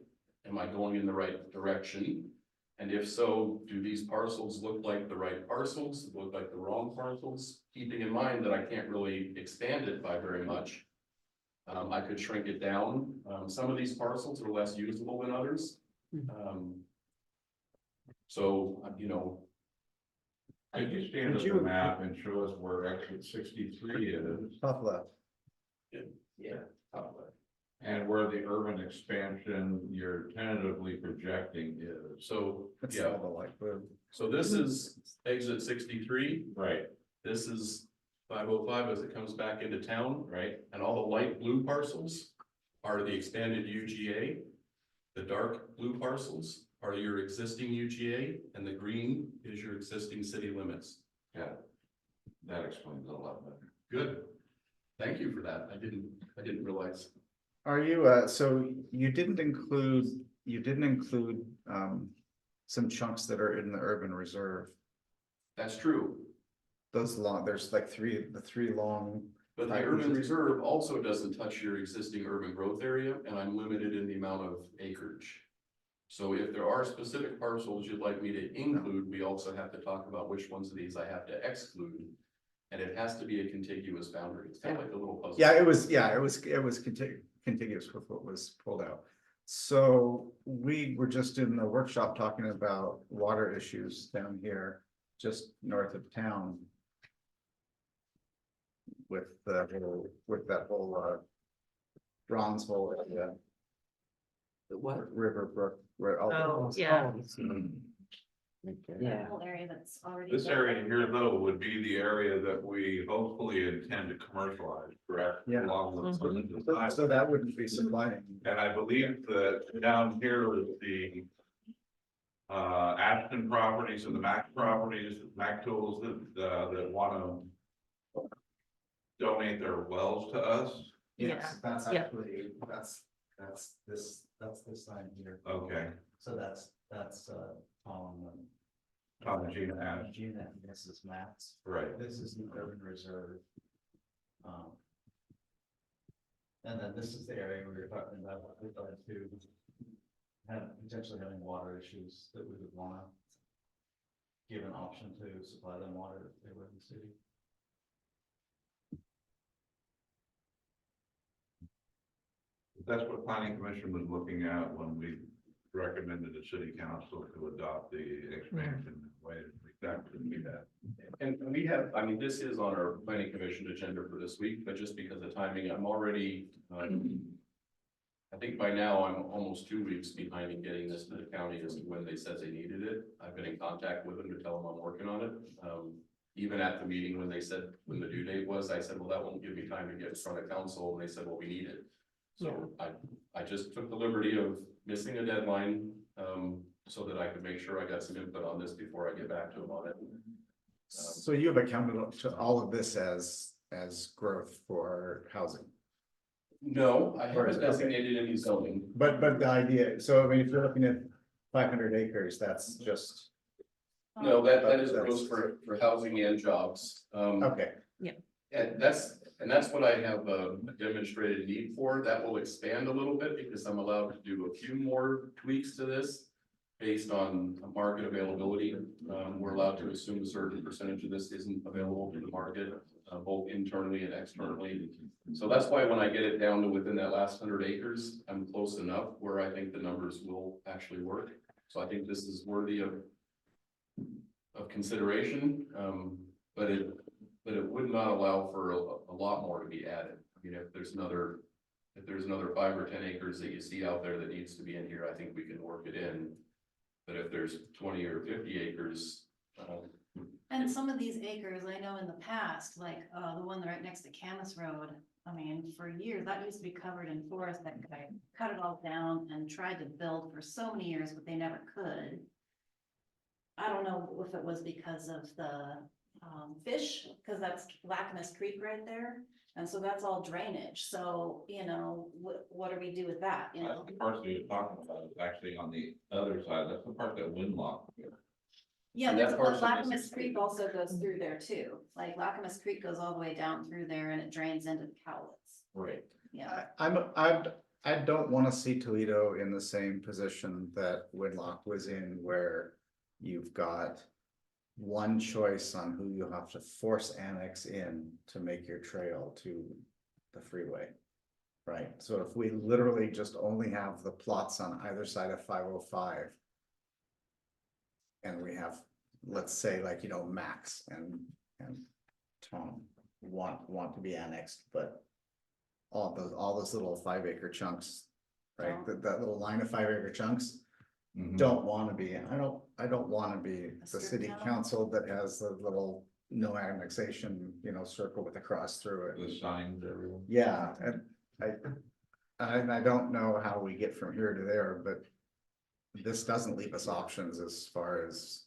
Am I going in the right direction? And if so, do these parcels look like the right parcels, look like the wrong parcels? Keeping in mind that I can't really expand it by very much. I could shrink it down. Some of these parcels are less usable than others. So, you know. Could you stand up the map and show us where exit 63 is? Top left. Yeah. And where the urban expansion you're tentatively projecting is? So, That's yeah, all the light blue. so this is exit 63. Right. This is 505 as it comes back into town, right? And all the light blue parcels are the expanded UGA. The dark blue parcels are your existing UGA, and the green is your existing city limits. Yeah. That explains a lot better. Good. Thank you for that. I didn't realize. Are you, so you didn't include some chunks that are in the urban reserve. That's true. Those long, there's like the three long. But the urban reserve also doesn't touch your existing urban growth area, and I'm limited in the amount of acreage. So if there are specific parcels you'd like me to include, we also have to talk about which ones of these I have to exclude. And it has to be a contiguous boundary. It's kind of like a little puzzle. Yeah, it was contiguous with what was pulled out. So we were just in the workshop talking about water issues down here, just north of town. With that whole Bronzeville area. What? River Brook. Where all the- Oh, yeah. That whole area that's already. This area here, though, would be the area that we hopefully intend to commercialize, correct? Yeah. Along with So that wouldn't be supplying. and I believe that down here is the Ashton properties and the Mac properties, Mac tools that want to donate their wells to us? Yes, that's Yeah. actually, that's this sign here. Okay, So that's, Tom Tom and Gina Tom have, and Gina, and this is Matt's. right, This is the urban reserve. And then this is the area we were talking about, we'd like to have potentially having water issues that we would wanna give an option to supply them water if they were in the city. that's what planning commission was looking at when we recommended the city council to adopt the expansion way that could be that. And we have, I mean, this is on our planning commission agenda for this week, but just because of timing, I'm already, I think by now I'm almost 2 weeks behind in getting this to the county as to when they said they needed it. I've been in contact with them to tell them I'm working on it. Even at the meeting when they said, when the due date was, I said, well, that won't give me time to get in front of council, and they said, well, we need it. So I just took the liberty of missing a deadline, so that I could make sure I got some input on this before I get back to them on it. So you have accounted to all of this as growth for housing? No, I Or is haven't it- designated any zoning. But the idea, so I mean, if you're looking at 500 acres, that's just, No, that is gross for housing and jobs. okay, And that's what I have a demonstrated need for. That will expand a little bit because I'm allowed to do a few more tweaks to this. Based on market availability, we're allowed to assume a certain percentage of this isn't available to the market, both internally and externally. So that's why when I get it down to within that last 100 acres, I'm close enough where I think the numbers will actually work. So I think this is worthy of consideration, but it would not allow for a lot more to be added. I mean, if there's another 5 or 10 acres that you see out there that needs to be in here, I think we can work it in. But if there's 20 or 50 acres, And some of these acres, I know in the past, like, the one right next to Camas Road, I mean, for years, that used to be covered in forest, that guy cut it all down and tried to build for so many years, but they never could. I don't know if it was because of the, fish, because that's Lacamas Creek right there, and so that's all drainage, so, you know, what do we do with that, you know? That's the part that you're talking about is actually on the other side, that's the part that Winlock. Yeah, And there's, that but parcel is- Lacamas Creek also goes through there too, like Lacamas Creek goes all the way down through there and it drains into the Cowlitz, right. yeah. I don't wanna see Toledo in the same position that Whitlock was in, where you've got one choice on who you have to force annex in to make your trail to the freeway. Right, so if we literally just only have the plots on either side of 505. And we have, let's say, like, you know, Max and Tom want to be annexed, but. All those little 5 acre chunks, right, that little line of 5 acre chunks. Don't wanna be, I don't wanna be the strip city mall? council that has the little no annexation, you know, circle with a cross through it. The signs everyone. Yeah, and I don't know how we get from here to there, but. This doesn't leave us options as far as.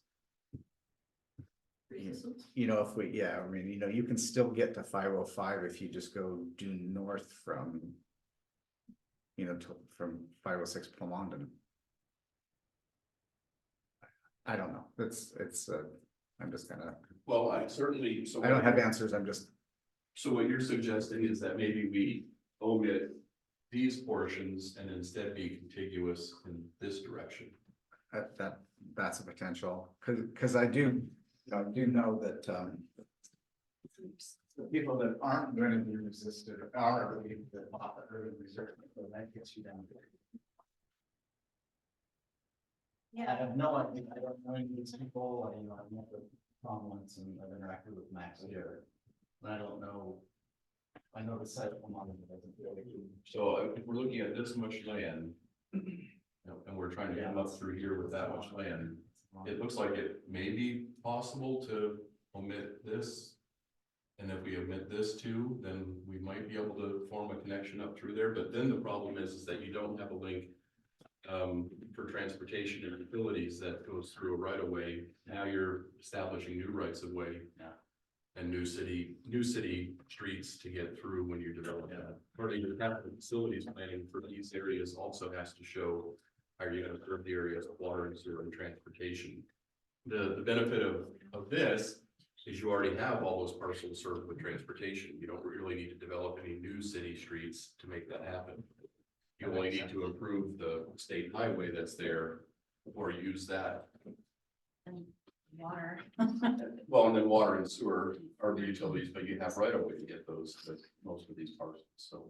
You know, if we, yeah, I mean, you know, you can still get to 505 if you just go due north from. You know, from 506 Plumondon. I don't know, it's, I'm just kinda, Well, I certainly, so. I don't have answers, I'm just, So what you're suggesting is that maybe we omit these portions and instead be contiguous in this direction. that's a potential, cause I do, I do know that, the people that aren't going to be resisted are the people that bought the urban reserve, so that gets you down. I Yeah, have no idea, I don't know any of these people, you know, I've met with Tom once and I've interacted with Max here. And I don't know, I know the site of Plumondon doesn't really. So if we're looking at this much land, and we're trying to come up through here with that much land, it looks like it may be possible to omit this. And if we omit this too, then we might be able to form a connection up through there, but then the problem is that you don't have a link. For transportation and utilities that goes through a right of way, now you're establishing new rights of way. Yeah. and new city streets to get through when you're developing. Or the capital facilities planning for these areas also has to show how you're gonna serve the areas of water and sewer and transportation. The benefit of this is you already have all those parcels served with transportation. You don't really need to develop any new city streets to make that happen. You only need to improve the state highway that's there or use that. And water. Well, and then water and sewer are the utilities, but you have right of way to get those with most of these parcels, so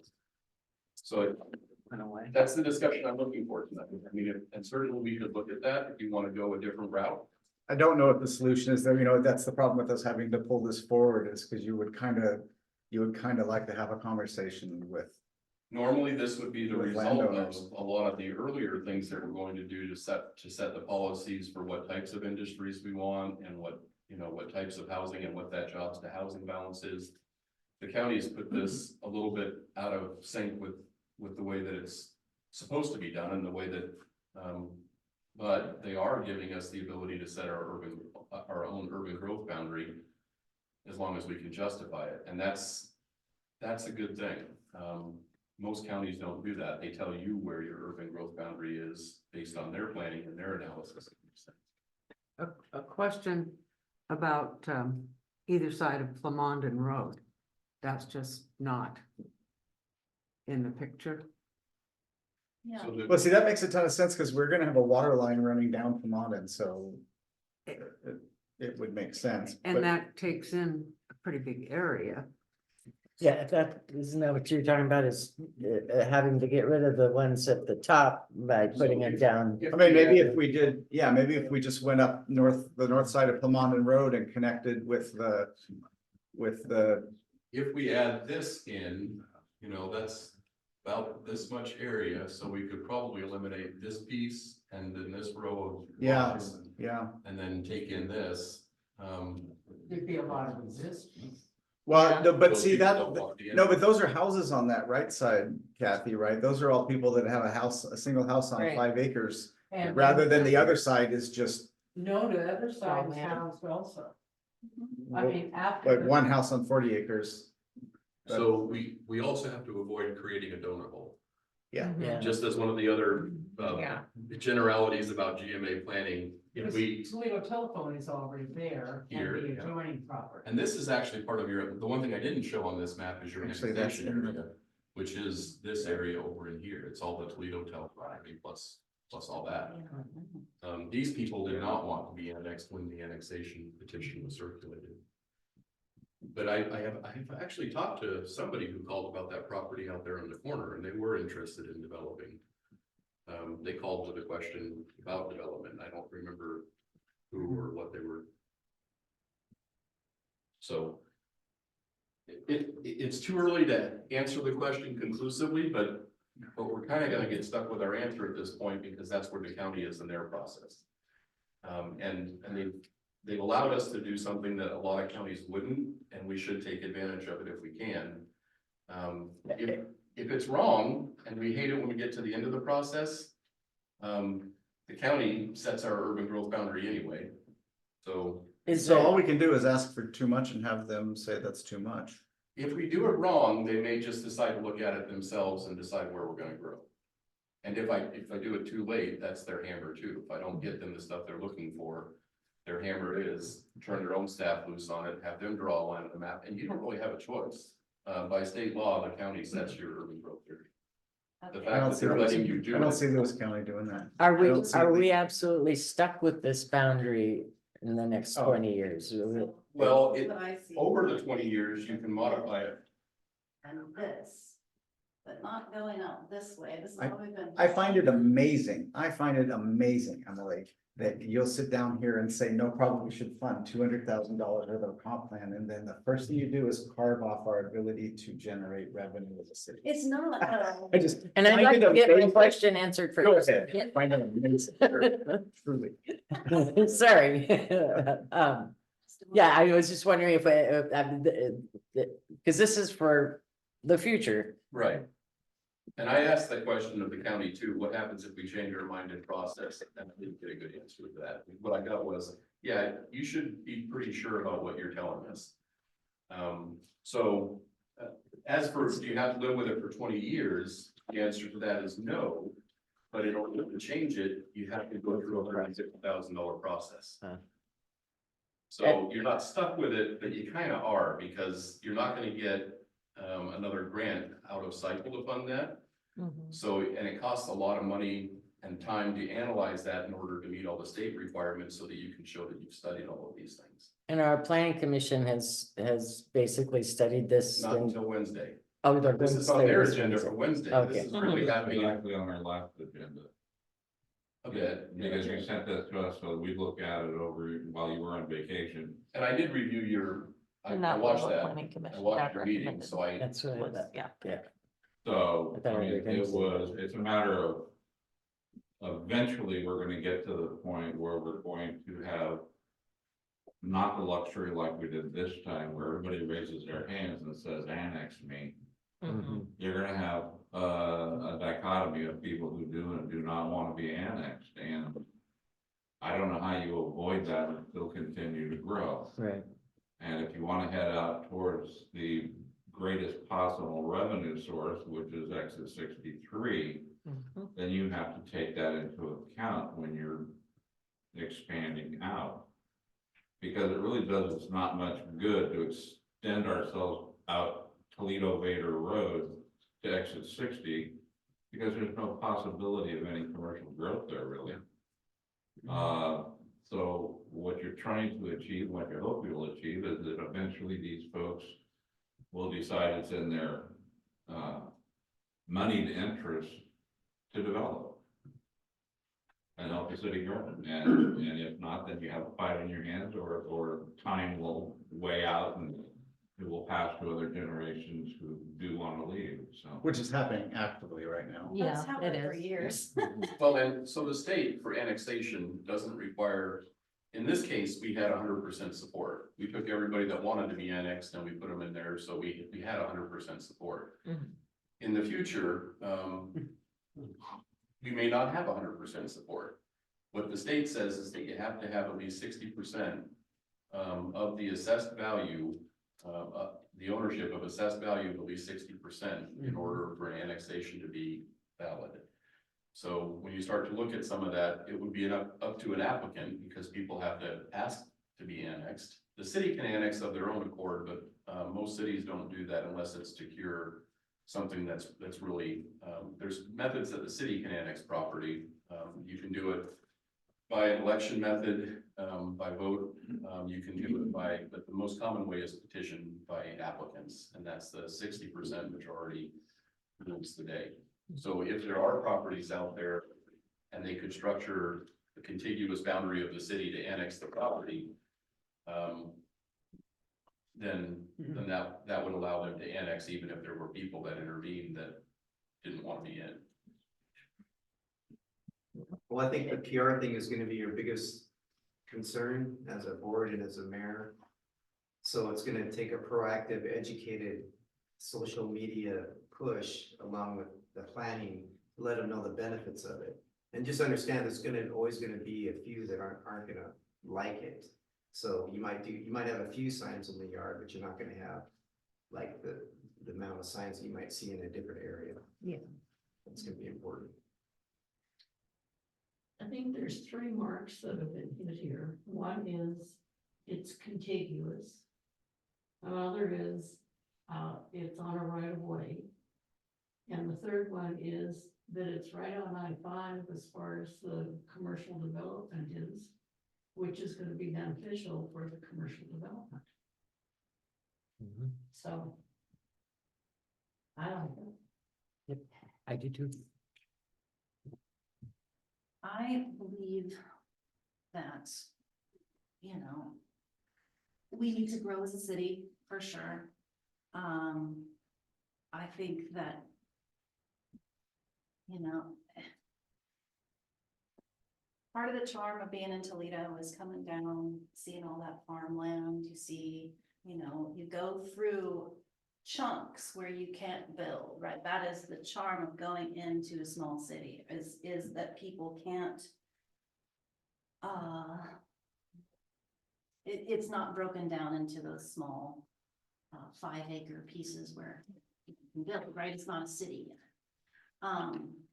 that's the discussion I'm looking for tonight. I mean, and certainly we could look at that if you want to go a different route. I don't know what the solution is there, you know, that's the problem with us having to pull this forward is because you would kind of like to have a conversation with. Normally, this would be the With result of landowners. a lot of the earlier things that we're going to do to set the policies for what types of industries we want and what, you know, what types of housing and what that jobs to housing balance is. The county has put this a little bit out of sync with the way that it's supposed to be done and the way that, but they are giving us the ability to set our own urban growth boundary as long as we can justify it. And that's a good thing. Most counties don't do that. They tell you where your urban growth boundary is based on their planning and their analysis. A question about either side of Plamondon Road. That's just not in the picture. Yeah. So the- Well, see, that makes a ton of sense because we're gonna have a water line running down from Monmouth, so it would make sense. And but- that takes in a pretty big area. Yeah, isn't that what you're talking about is having to get rid of the ones at the top by putting it down? I mean, maybe if we did, yeah, maybe if we just went up the north side of Plamondon Road and connected with the. If we add this in, you know, that's about this much area, so we could probably eliminate this piece and then this row of. Yeah, lots, yeah, And then take in this. There'd be a lot of resistance. well, no, but those see people that, don't want to be in no, it. but those are houses on that right side, Kathy, right? Those are all people that have a single house on Right. 5 acres. And Rather than the other side is just No, the other side is man. housed also. I mean, after. like the- one house on 40 acres. So we also have to avoid creating a donut hole. Yeah. Yeah. Just as one of the other Yeah. generalities about GMA planning, if we. Toledo Telephone is already there Here, and the yeah. adjoining property. And this is actually part of the one thing I didn't show on this map is your Actually, that's annexation in the- area, which is this area over in here. It's all the Toledo telephony plus all that. These people did not want to be annexed when the annexation petition was circulated. But I have actually talked to somebody who called about that property out there in the corner and they were interested in developing. They called with a question about development. I don't remember who or what they were. So. It's too early to answer the question conclusively, but we're kind of gonna get stuck with our answer at this point because that's where the county is in their process. And they've allowed us to do something that a lot of counties wouldn't, and we should take advantage of it if we can. If it's wrong, and we hate it when we get to the end of the process, the county sets our urban growth boundary anyway. So So all we can do is ask for too much and have them say that's too much. if we do it wrong, they may just decide to look at it themselves and decide where we're gonna grow. And if I do it too late, that's their hammer too. If I don't get them the stuff they're looking for, their hammer is turn their own staff loose on it, have them draw a line on the map, and you don't really have a choice. By state law, the county sets your urban growth area. The Okay. I fact don't that see they're those, letting you I do don't it. see Lewis County doing that. Are I don't see we the- absolutely stuck with this boundary in the next Oh. 20 years? Well, That's what I see. over the 20 years, you can modify it. And this, but not going out this way. This is I- what we've been. I find it amazing, Emily, that you'll sit down here and say, no problem, we should fund $200,000 worth of a comp plan, and then the first thing you do is carve off our ability to generate revenue as a city. It's not. I just. And I'd find like it to get my amazing. question answered Go first. ahead, find it amazing, truly. Sorry. Yeah, I was just wondering if, because this is for the future. Right. And I asked that question of the county too, what happens if we change our mind in process? And I didn't get a good answer to that. What I got was, yeah, you should be pretty sure about what you're telling us. So as for, do you have to live with it for 20 years? The answer to that is no. But in order to change it, you have to go through a $150,000 process. Huh. So you're not stuck with it, but you kind of are, because you're not gonna get another grant out of cycle to fund that. So, and it costs a lot of money and time to analyze that in order to meet all the state requirements so that you can show that you've studied all of these things. And our planning commission has basically studied this. Not and- until Wednesday. Oh, they're This going is to on study their this agenda Wednesday. for Wednesday. Okay. This is really happening Actually on our last agenda. a bit. Because you sent that to us, so we look at it over while you were on vacation. And I did review your, I And that watched was what that, planning I commission watched had your meeting, recommended. so I, That's what I Was- thought. Yeah. Yeah. So, I thought I mean, we were gonna say- it's a matter of. Eventually, we're gonna get to the point where we're going to have. Not the luxury like we did this time, where everybody raises their hands and says, annex me. Mhm. You're gonna have a dichotomy of people who do and do not want to be annexed, and. I don't know how you avoid that and still continue to grow. Right. And if you want to head out towards the greatest possible revenue source, which is exit 63, then you have to take that into account when you're expanding out. Because it really does us not much good to extend ourselves out Toledo Vader Road to exit 60, because there's no possibility of any commercial growth there really. So what you're trying to achieve, what you hope you'll achieve, is that eventually these folks will decide it's in their moneyed interest to develop and help the city grow. And if not, then you have a fight on your hands, or time will weigh out and it will pass to other generations who do want to leave, so. Which is happening actively right now. Yeah, That's happened it for is. years. well, and so the state for annexation doesn't require. In this case, we had 100% support. We took everybody that wanted to be annexed and we put them in there, so we had 100% support. Mhm. In the future, we may not have 100% support. What the state says is that you have to have at least 60% of the assessed value, the ownership of assessed value of at least 60% in order for an annexation to be valid. So when you start to look at some of that, it would be up to an applicant, because people have to ask to be annexed. The city can annex of their own accord, but most cities don't do that unless it's to cure something that's really, there's methods that the city can annex property. You can do it by an election method, by vote. You can do it by, but the most common way is petition by applicants, and that's the 60% majority rules the day. So if there are properties out there and they could structure the contiguous boundary of the city to annex the property, then that would allow them to annex, even if there were people that intervened that didn't want to be in. Well, I think the PR thing is gonna be your biggest concern as a board and as a mayor. So it's gonna take a proactive, educated social media push along with the planning, to let them know the benefits of it. And just understand there's always gonna be a few that aren't gonna like it. So you might have a few signs in the yard, but you're not gonna have like the amount of signs you might see in a different area. Yeah. It's gonna be important. I think there's 3 marks that have been hit here. One is it's contiguous. Another is it's on a right of way. And the third one is that it's right on I-5 as far as the commercial development is, which is gonna be beneficial for the commercial development. Mhm. So I like it. I do too. I believe that, we need to grow as a city, for sure. I think that, part of the charm of being in Toledo is coming down, seeing all that farmland, you see, you go through chunks where you can't build, right? That is the charm of going into a small city, is that people can't. It's not broken down into those small 5 acre pieces where you can build, right? It's not a city yet.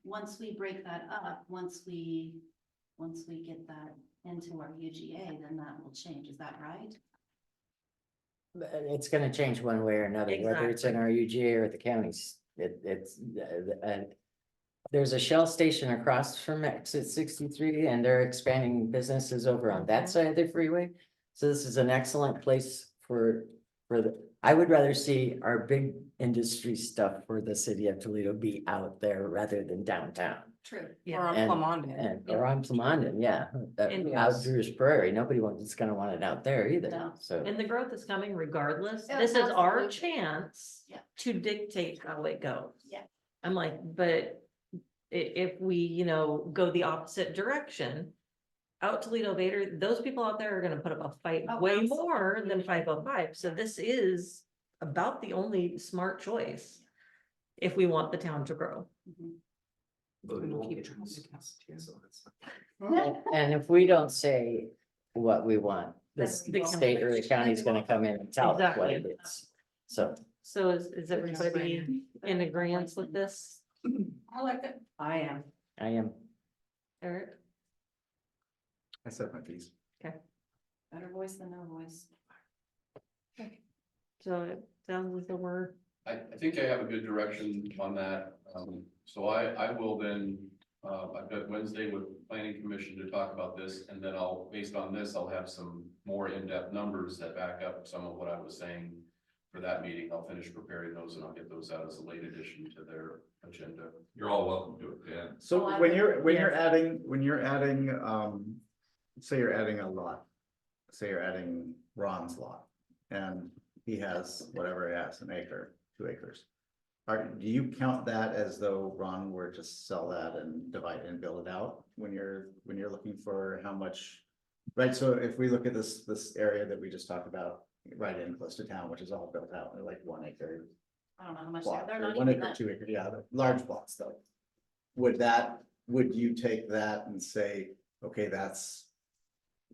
Once we break that up, once we get that into our UGA, then that will change. Is that right? But it's gonna change one way or another, whether it's in our UGA or the counties. There's a Shell station across from exit 63 and they're expanding businesses over on that side of the freeway. So this is an excellent place for I would rather see our big industry stuff for the city of Toledo be out there rather than downtown. True. Or on And- Plumondon. Or on Plumondon, yeah, And- out Drew's Prairie, nobody is gonna want it out there either, No. so. And the growth is coming regardless. Yeah, This is our absolutely. chance Yeah. to dictate how it goes. Yeah. I'm like, but if we, go the opposite direction, out Toledo Vader, those people out there are gonna put up a fight Oh, way absolutely. more than 505. So this is about the only smart choice if we want the town to grow. But we won't keep get trying to to- cast too. so it's- And if we don't say what we want, the The state or the county's gonna come in and tell us what it Exactly. is. So, So is everybody in agreement with this? I like it. I am. I am, Eric? I said my piece. Better voice than no voice. So it sounds as though we're, I think I have a good direction on that. So I will then, I've got Wednesday with planning commission to talk about this, and then based on this, I'll have some more in-depth numbers that back up some of what I was saying for that meeting. I'll finish preparing those and I'll get those out as a late addition to their agenda. You're all welcome to it, Dan. So Oh, I when would- you're adding, say you're adding a lot. Say you're adding Ron's lot and he has whatever he has, an acre, 2 acres. Do you count that as though Ron were to sell that and divide and build it out when you're looking for how much? Right, so if we look at this area that we just talked about, right in close to town, which is all built out, they're like 1 acre I don't know how much plots, they're or not 1 even acre, that. 2 acre, yeah, the large plots though. Would you take that and say, okay, that's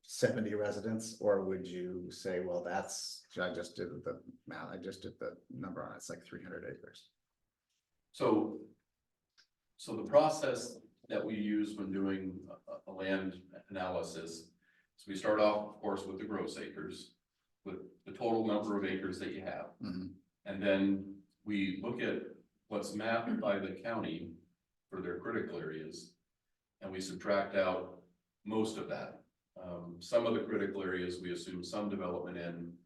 70 residents, or would you say, well, I just did the math, I just did the number on it, it's like 300 acres. So the process that we use when doing a land analysis is we start off, of course, with the gross acres, with the total number of acres that you have. Mhm. And then we look at what's mapped by the county for their critical areas. And we subtract out most of that. Some of the critical areas, we assume some development in.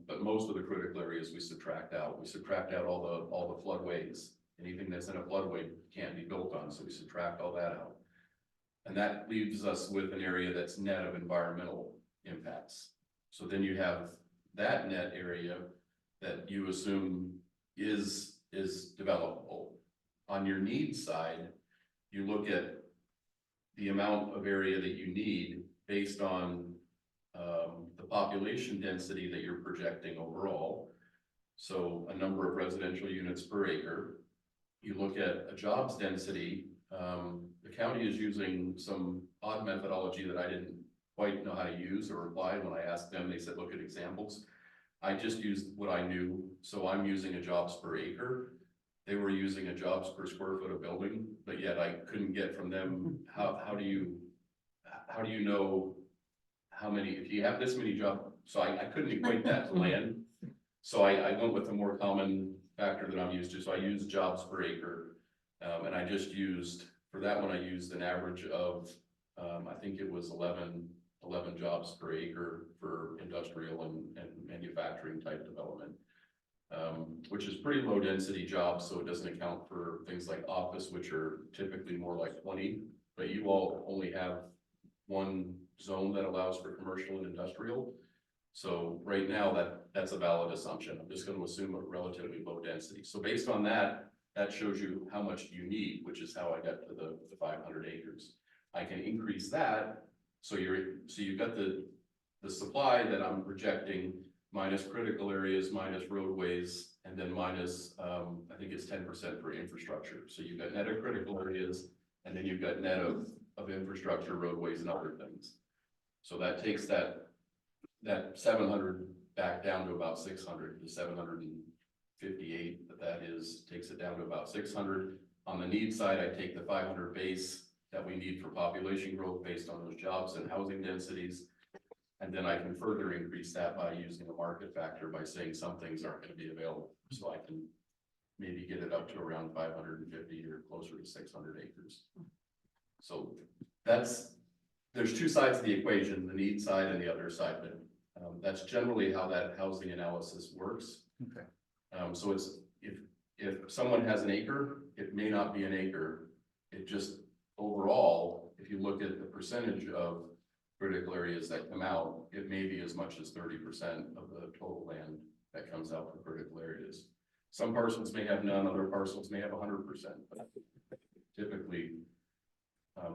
But most of the critical areas we subtract out. We subtract out all the floodways. Anything that's in a floodway can't be built on, so we subtract all that out. And that leaves us with an area that's net of environmental impacts. So then you have that net area that you assume is developable. On your needs side, you look at the amount of area that you need based on the population density that you're projecting overall. So a number of residential units per acre. You look at a jobs density, the county is using some odd methodology that I didn't quite know how to use or apply. When I asked them, they said, look at examples. I just used what I knew, so I'm using a jobs per acre. They were using a jobs per square foot of building, but yet I couldn't get from them, how do you know how many, if you have this many jobs, so I couldn't equate that to land. So I went with a more common factor that I'm used to, so I used jobs per acre. And I just used, for that one, I used an average of, I think it was 11 jobs per acre for industrial and manufacturing type development. Which is pretty low density jobs, so it doesn't account for things like office, which are typically more like 20, but you all only have one zone that allows for commercial and industrial. So right now, that's a valid assumption. I'm just going to assume a relatively low density. So based on that, that shows you how much you need, which is how I got to the 500 acres. I can increase that. So you've got the supply that I'm projecting minus critical areas, minus roadways, and then minus, I think it's 10% for infrastructure. So you've got net of critical areas, and then you've got net of infrastructure, roadways, and other things. So that takes that 700 back down to about 600, the 758 that is, takes it down to about 600. On the need side, I take the 500 base that we need for population growth based on those jobs and housing densities. And then I can further increase that by using a market factor by saying some things aren't gonna be available. So I can maybe get it up to around 550 or closer to 600 acres. So there's two sides of the equation, the need side and the other side, but that's generally how that housing analysis works. Okay. So it's, if someone has an acre, it may not be an acre. It just, overall, if you look at the percentage of critical areas that come out, it may be as much as 30% of the total land that comes out for critical areas. Some parcels may have none, other parcels may have 100%, but typically,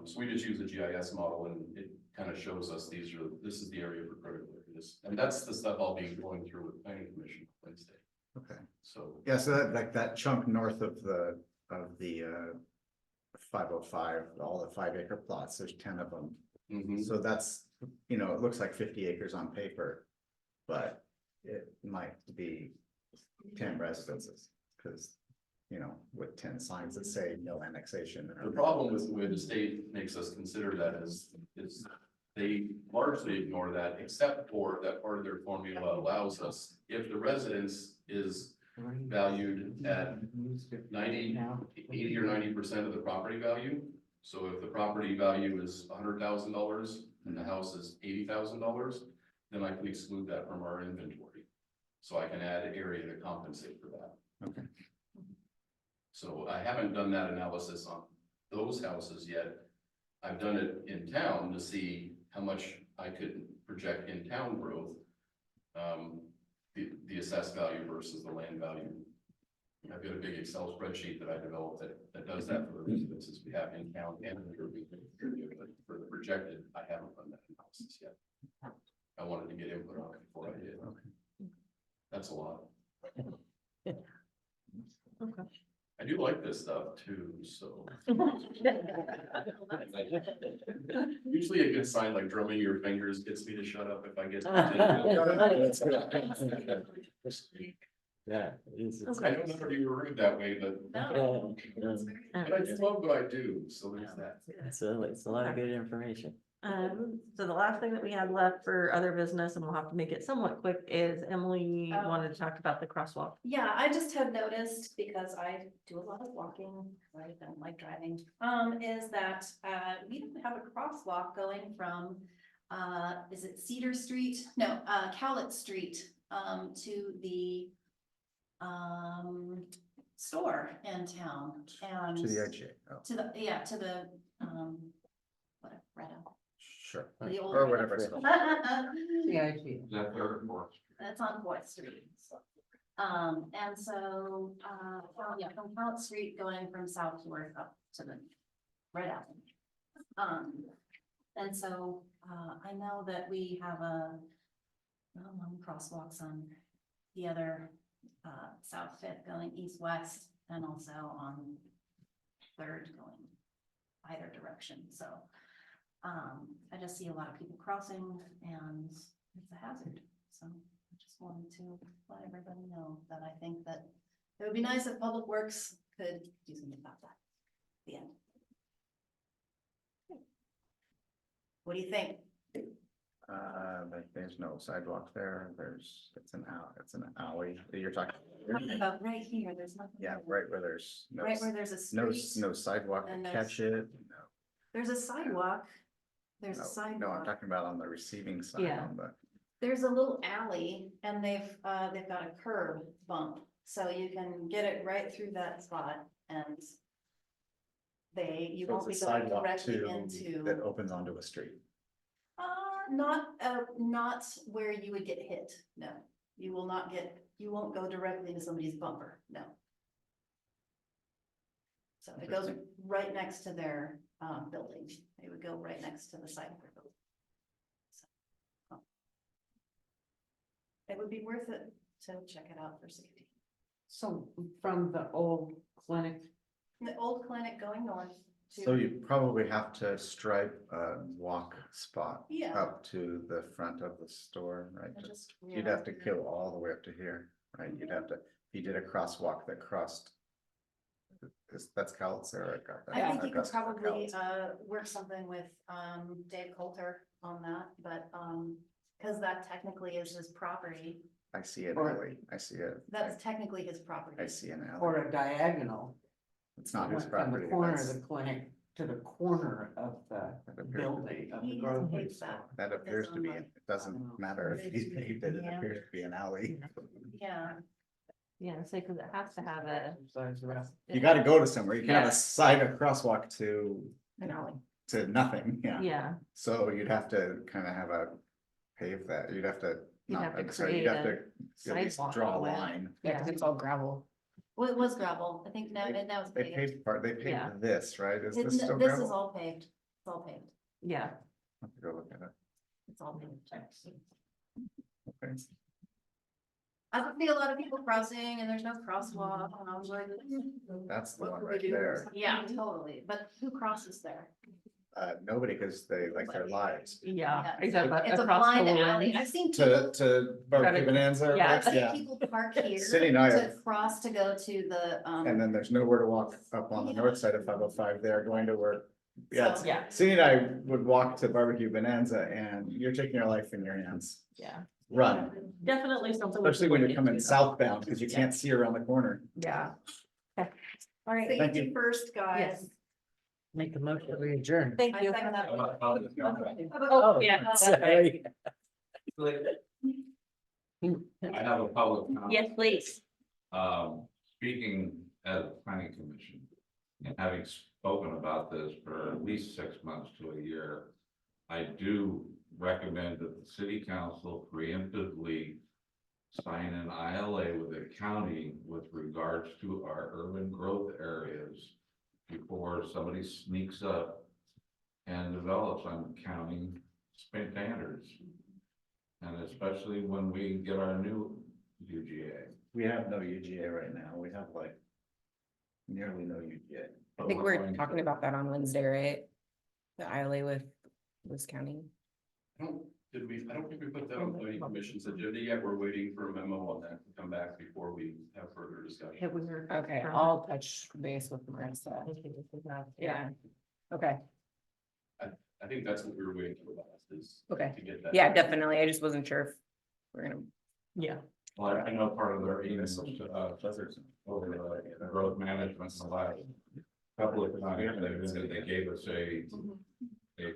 so we just use a GIS model and it kind of shows us this is the area for critical areas. And that's the stuff I'll be going through with planning commission Wednesday. Okay. So, Yeah, so that, like that chunk north of the 505, all the 5 acre plots, there's 10 of them. mhm. So that's, you know, it looks like 50 acres on paper, but it might be 10 residences, because, you know, with 10 signs that say no annexation. The problem with the way the state makes us consider that is they largely ignore that, except for that part of their formula allows us, if the residence is valued at 80 or 90% of the property value. So if the property value is $100,000 and the house is $80,000, then I can exclude that from our inventory. So I can add an area to compensate for that. Okay. So I haven't done that analysis on those houses yet. I've done it in town to see how much I could project in town growth. The assessed value versus the land value. I've got a big Excel spreadsheet that I developed that does that for the residences we have in town and in the urban area, but for the projected, I haven't done that analysis yet. I wanted to get input on it before I did. That's a lot. Okay. I do like this stuff too, so. Usually a good sign like drumming your fingers gets me to shut up if I get. Yeah. It's I don't know if you were rude that way, but No. but I just love what I do, so there's that. it's a lot of good information. So the last thing that we had left for other business, and we'll have to make it somewhat quick, is Emily Oh. wanted to talk about the crosswalk. Yeah, I just have noticed, because I do a lot of walking, I don't like driving, is that, we don't have a crosswalk going from, is it Cedar Street? No, Cowlett Street, to the, store in town, and. To the IGA, oh, To the, to the, whatever, Red Oak. sure, The old or Red whatever. Oak. it's called. Is that third or fourth? That's on Fourth Street. And so, from Front Street going from south to north up to the Red Apple. And so, I know that we have crosswalks on the other, South Fifth going east-west, and also on Third going either direction, so. I just see a lot of people crossing and it's a hazard, so I just wanted to let everybody know that I think that it would be nice if Public Works could do something about that. The end. What do you think? Like there's no sidewalk there, it's an alley, you're talking. About right here, there's nothing. Yeah, right where there's no, Right where there's a no, street, no sidewalk to and catch it, no. there's a sidewalk, there's a No, sidewalk. no, I'm talking about on the receiving side, Yeah. on the, There's a little alley and they've got a curb bump, so you can get it right through that spot and you so won't be it's a going sidewalk directly that into, opens onto a street. not where you would get hit, no. You won't go directly into somebody's bumper, no. So it goes right next to their, building. It would go right next to the side of their building. So, it would be worth it to check it out for safety. So from the old clinic, The old clinic going north So you probably have to stripe a walk spot Yeah. up to the front of the store, right? I just You'd have to realized go all the way up to here, right? You'd have to, if you did a crosswalk that crossed. That's Cowles there, I got that. I think you could Augusta or probably, Cowles. work something with, Dave Coulter on that, but, cause that technically is his property. I see it, Or- alley. I see it. That's technically his property. I see an alley. Or a diagonal. It's not his Went from property. the corner of that's- the clinic to the corner of the That appears to building be- of the He grocery hates store. that. That appears to be, online. it doesn't matter if he paved it, it Yeah. appears to be an alley. Yeah, Yeah, so because it has to have a. Size around. You gotta go to somewhere. You can't have Yeah. a side of crosswalk to, An alley. to nothing, yeah. Yeah, So you'd have to kind of have a pave that, you'd have to. You'd not- have to I'm sorry, create you'd have a to at least sidewalk draw a all the way. line. Yeah, cause it's all gravel. well, it was gravel, I think now, They- and now it's They paved. paved part, they Yeah. paved this, right? Is This this still this is gravel? all paved, it's all paved, yeah. I'll have to go look at it. it's all paved. Okay. I could see a lot of people crossing and there's no crosswalk, and I was like. That's the what one would we right do? there. Yeah, totally, but who crosses there? Nobody, because they like their lives. Yeah, Yeah. exactly. It's a across the blind alley, lines. I've seen To, people, to Barbecue Bonanza, Yeah. right? I've Yeah. seen people park here Cindy and I to have- cross to go to the, And then there's nowhere to walk up on the north side of 505 there, going to work. Yeah, it's- So- Yeah, Cindy and I would walk to Barbecue Bonanza and you're taking your life in your hands. yeah, Run, definitely something. we especially should when look you're coming into. southbound, because you Yeah. can't see around the corner. Yeah. Okay. All right, Thank you. safety first, guys. yes, Make a motion, we adjourn. thank I you. second that. Oh, yeah, that's right. Sorry. I have a public comment. Yes, please. Speaking as a planning commission, and having spoken about this for at least 6 months to a year, I do recommend that the city council preemptively sign an ILA with the county with regards to our urban growth areas before somebody sneaks up and develops on county standards. And especially when we get our new UGA. We have no UGA right now. We have like nearly no UGA. I think we're talking about that on Wednesday, right? The ILA with Lewis County. I don't think we put that on planning commission's agenda yet. We're waiting for a memo on that to come back before we have further discussion. It was your- Okay, I'll touch base with Marissa. Yeah, okay, I think that's what we were waiting for last is okay. to get that. Yeah, definitely. I just wasn't sure if we're gonna. Yeah, Well, I know part of their emails to us over the growth management in the last couple of times, they gave us a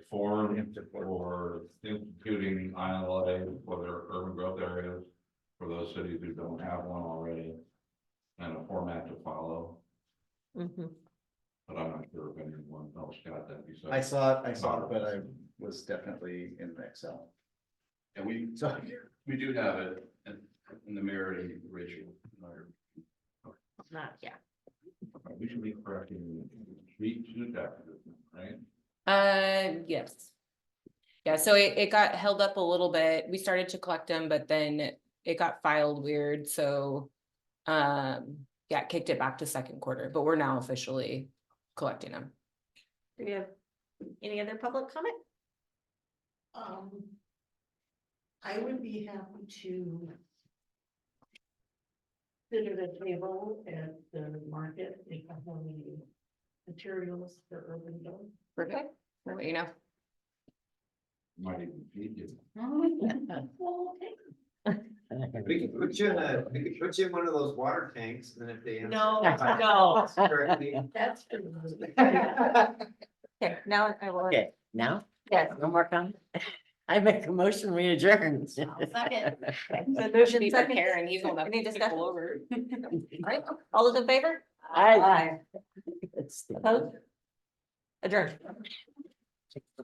form for instituting ILA for their urban growth areas for those cities who don't have one already, and a format to follow, mhm. but I'm not sure if anyone else got that besides. I saw it, but I was definitely in Excel. And we So do have it in the mirror and Rachel. Not, yeah. We should be correcting street two chapters, right? Yes. Yeah, so it got held up a little bit. We started to collect them, but then it got filed weird, so. Yeah, kicked it back to second quarter, but we're now officially collecting them. Do we have any other public comment? I would be happy to sit at a table at the market, if I have any materials for urban growth. Perfect. I'll let you know. Might even feed you. Well, okay. We could put you in one of those water tanks, and if they. answer No, questions no. correctly, That's true. Okay, now I will. Okay, now, Yes. no more comment? I make a motion, we adjourn. Second. So motion Be for second. Karen, he's gonna Any have to discussion? pull over. All right, all those in favor? Aye. Opposed? Adjourned.